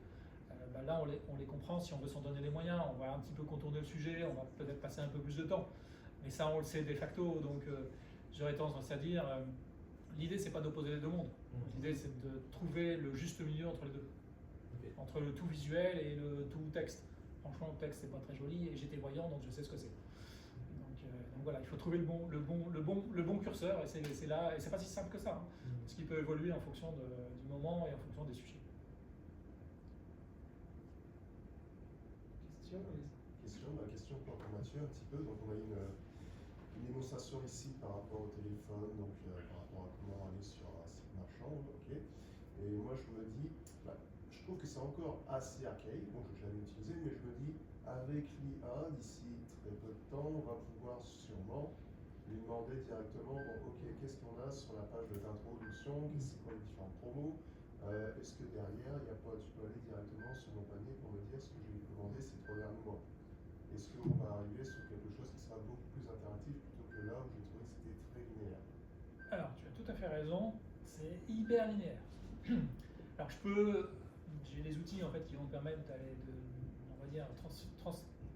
là on les comprend si on veut s'en donner les moyens, on va un petit peu contourner le sujet, on va peut-être passer un peu plus de temps. Mais ça on le sait de facto, donc j'aurais tendance à dire, l'idée c'est pas d'opposer les deux mondes, l'idée c'est de trouver le juste milieu entre les deux. Entre le tout visuel et le tout texte. Franchement, le texte c'est pas très joli et j'étais voyant donc je sais ce que c'est. Donc voilà, il faut trouver le bon curseur et c'est là, et c'est pas si simple que ça, hein, parce qu'il peut évoluer en fonction du moment et en fonction des sujets. Question pour Mathieu un petit peu. Donc on a une démonstration ici par rapport au téléphone, donc par rapport à comment aller sur un site marchand, ok. Et moi je me dis, je trouve que c'est encore assez archaïque, bon je l'ai jamais utilisé, mais je me dis, avec l'IA, d'ici très peu de temps, on va pouvoir sûrement lui demander directement, bon ok, qu'est-ce qu'on a sur la page d'introduction, c'est quoi les différents promos, est-ce que derrière, il y a pas, tu peux aller directement sur mon panier pour me dire ce que je vais commander ces 3 derniers mois. Est-ce qu'on va arriver sur quelque chose qui sera beaucoup plus interactif plutôt que là où j'ai trouvé que c'était très linéaire? Alors, tu as tout à fait raison, c'est hyper linéaire. Alors, j'ai les outils en fait qui vont me permettre on va dire,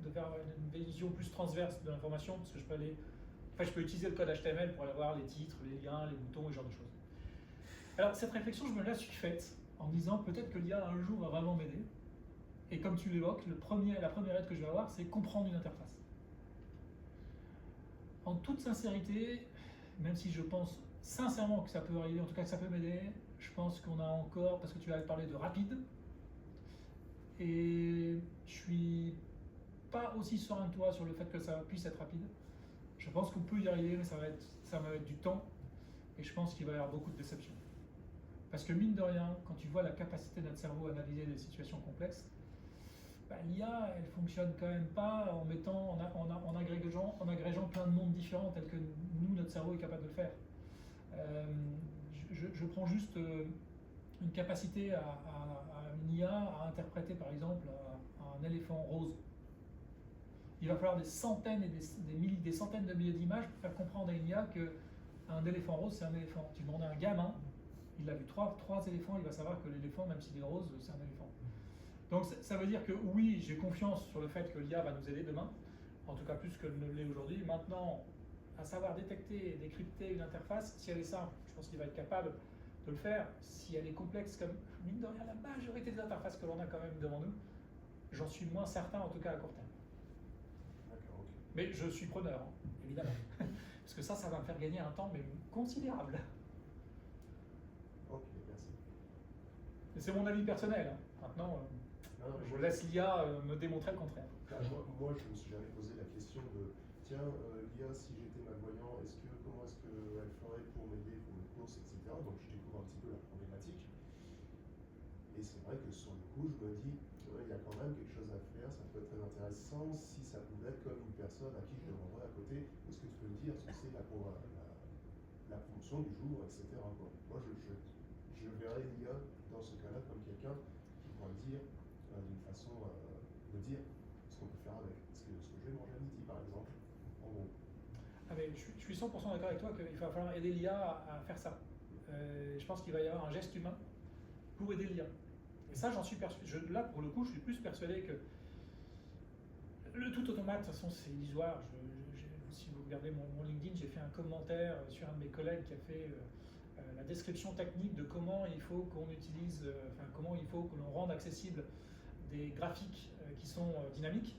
de faire une vision plus transverse de l'information, parce que je peux utiliser le code HTML pour aller voir les titres, les liens, les boutons et ce genre de choses. Alors, cette réflexion, je me la suis faite en me disant peut-être que l'IA un jour va vraiment m'aider. Et comme tu l'évoques, la première aide que je vais avoir, c'est comprendre une interface. En toute sincérité, même si je pense sincèrement que ça peut arriver, en tout cas que ça peut m'aider, je pense qu'on a encore, parce que tu avais parlé de rapide, et je suis pas aussi serein que toi sur le fait que ça puisse être rapide. Je pense qu'on peut y arriver, mais ça va être du temps, et je pense qu'il va y avoir beaucoup de déceptions. Parce que mine de rien, quand tu vois la capacité de notre cerveau à analyser des situations complexes, l'IA, elle fonctionne quand même pas en agrégeant plein de mondes différents tels que nous, notre cerveau est capable de le faire. Je prends juste une capacité à une IA à interpréter par exemple un éléphant rose. Il va falloir des centaines et des centaines de milliers d'images pour faire comprendre à une IA qu'un éléphant rose c'est un éléphant. Tu demandes à un gamin, il a vu trois éléphants, il va savoir que l'éléphant, même s'il est rose, c'est un éléphant. Donc ça veut dire que oui, j'ai confiance sur le fait que l'IA va nous aider demain, en tout cas plus qu'elle ne l'est aujourd'hui. Maintenant, à savoir détecter et décrypter une interface, si elle est simple, je pense qu'il va être capable de le faire. Si elle est complexe, comme mine de rien, la majorité des interfaces que l'on a quand même devant nous, j'en suis moins certain, en tout cas à court terme. D'accord, ok. Mais je suis preneur, hein, évidemment. Parce que ça va me faire gagner un temps mais considérable. Ok, merci. C'est mon avis personnel. Hein. Maintenant, je laisse l'IA me démontrer le contraire. Moi, je ne me suis jamais posé la question de tiens, l'IA, si j'étais malvoyant, comment est-ce qu'elle ferait pour m'aider pour mes courses, etc. Donc je découvre un petit peu la problématique. Et c'est vrai que sur le coup, je me dis, il y a quand même quelque chose à faire, ça peut être très intéressant si ça pouvait être comme une personne à qui je demanderais à côté, est-ce que tu peux me dire ce que c'est la promotion du jour, etc. Quoi. Moi, je verrais l'IA dans ce cas-là comme quelqu'un qui pourrait dire, d'une façon, me dire ce qu'on peut faire avec. Ce que je vais manger à midi, par exemple, en gros. Ah mais je suis 100% d'accord avec toi qu'il va falloir aider l'IA à faire ça. Je pense qu'il va y avoir un geste humain pour aider l'IA. Et ça, j'en suis persuadé. Là, pour le coup, je suis plus persuadé que le tout automate, de toute façon, c'est illusoire. Si vous regardez mon LinkedIn, j'ai fait un commentaire sur un de mes collègues qui a fait la description technique de comment il faut qu'on utilise, comment il faut que l'on rende accessible des graphiques qui sont dynamiques.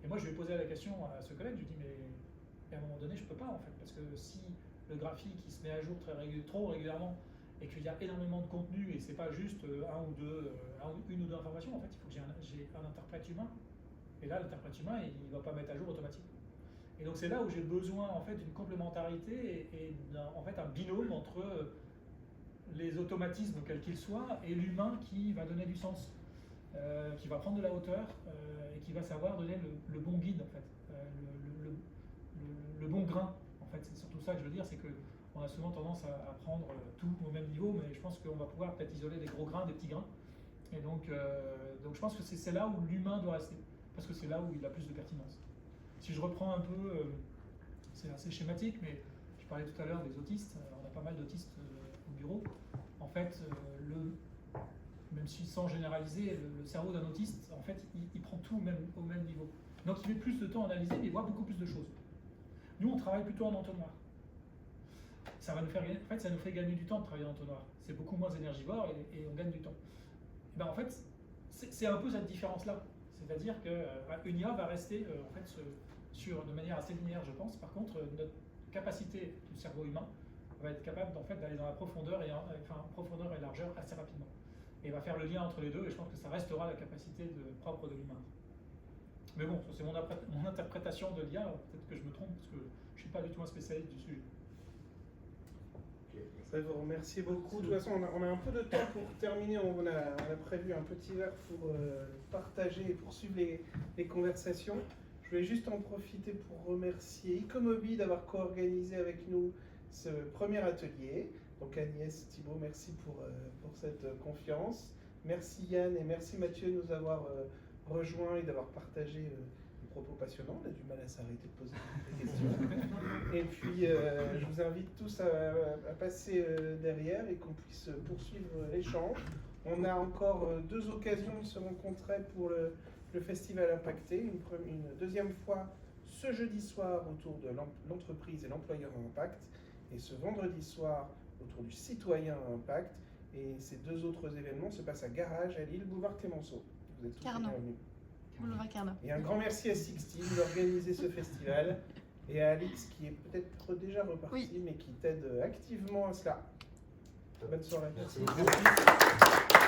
Et moi, je lui ai posé la question à ce collègue, je lui ai dit, mais à un moment donné, je ne peux pas, en fait, parce que si le graphique il se met à jour trop régulièrement et qu'il y a énormément de contenu et c'est pas juste une ou deux informations, en fait, il faut que j'ai un interprète humain. Et là, l'interprète humain, il ne va pas mettre à jour automatiquement. Et donc c'est là où j'ai besoin en fait d'une complémentarité et en fait un binôme entre les automatismes quels qu'ils soient, et l'humain qui va donner du sens, qui va prendre de la hauteur et qui va savoir donner le bon guide en fait, le bon grain en fait. C'est surtout ça que je veux dire, c'est qu'on a souvent tendance à prendre tout au même niveau, mais je pense qu'on va pouvoir peut-être isoler des gros grains, des petits grains. Et donc je pense que c'est là où l'humain doit rester, parce que c'est là où il a plus de pertinence. Si je reprends un peu, c'est assez schématique, mais je parlais tout à l'heure des autistes, on a pas mal d'autistes au bureau. En fait, même si sans généraliser, le cerveau d'un autiste, en fait, il prend tout au même niveau. Donc il met plus de temps à analyser, mais il voit beaucoup plus de choses. Nous, on travaille plutôt en entonnoir. Ça va nous faire gagner, en fait, ça nous fait gagner du temps de travailler en entonnoir. C'est beaucoup moins énergivore et on gagne du temps. Et ben, en fait, c'est un peu cette différence-là. C'est-à-dire qu'une IA va rester en fait, de manière assez linéaire, je pense. Par contre, notre capacité du cerveau humain va être capable en fait, d'aller dans la profondeur et largeur assez rapidement. Et va faire le lien entre les deux, et je pense que ça restera la capacité propre de l'humain. Mais bon, c'est mon interprétation de l'IA, peut-être que je me trompe, parce que je ne suis pas du tout un spécialiste du sujet. Je vous remercie beaucoup. De toute façon, on a un peu de temps pour terminer. On a prévu un petit verre pour partager et poursuivre les conversations. Je voulais juste en profiter pour remercier Ecomobi d'avoir co-organisé avec nous ce premier atelier. Donc Agnès, Thibaut, merci pour cette confiance. Merci Yann et merci Mathieu de nous avoir rejoints et d'avoir partagé des propos passionnants. On a du mal à s'arrêter de poser des questions. Et puis je vous invite tous à passer derrière et qu'on puisse poursuivre l'échange. On a encore 2 occasions de se rencontrer pour le Festival Impacté. Une deuxième fois ce jeudi soir autour de l'entreprise et l'employeur à impact. Et ce vendredi soir autour du citoyen à impact. Et ces 2 autres événements se passent à Garage, à Lille, boulevard Clémenceau. Vous êtes tous les bienvenus. Boulevard Carnot. Et un grand merci à Sixtine d'organiser ce festival et à Alix qui est peut-être déjà reparti mais qui t'aide activement à cela. Bonne soirée. Merci beaucoup.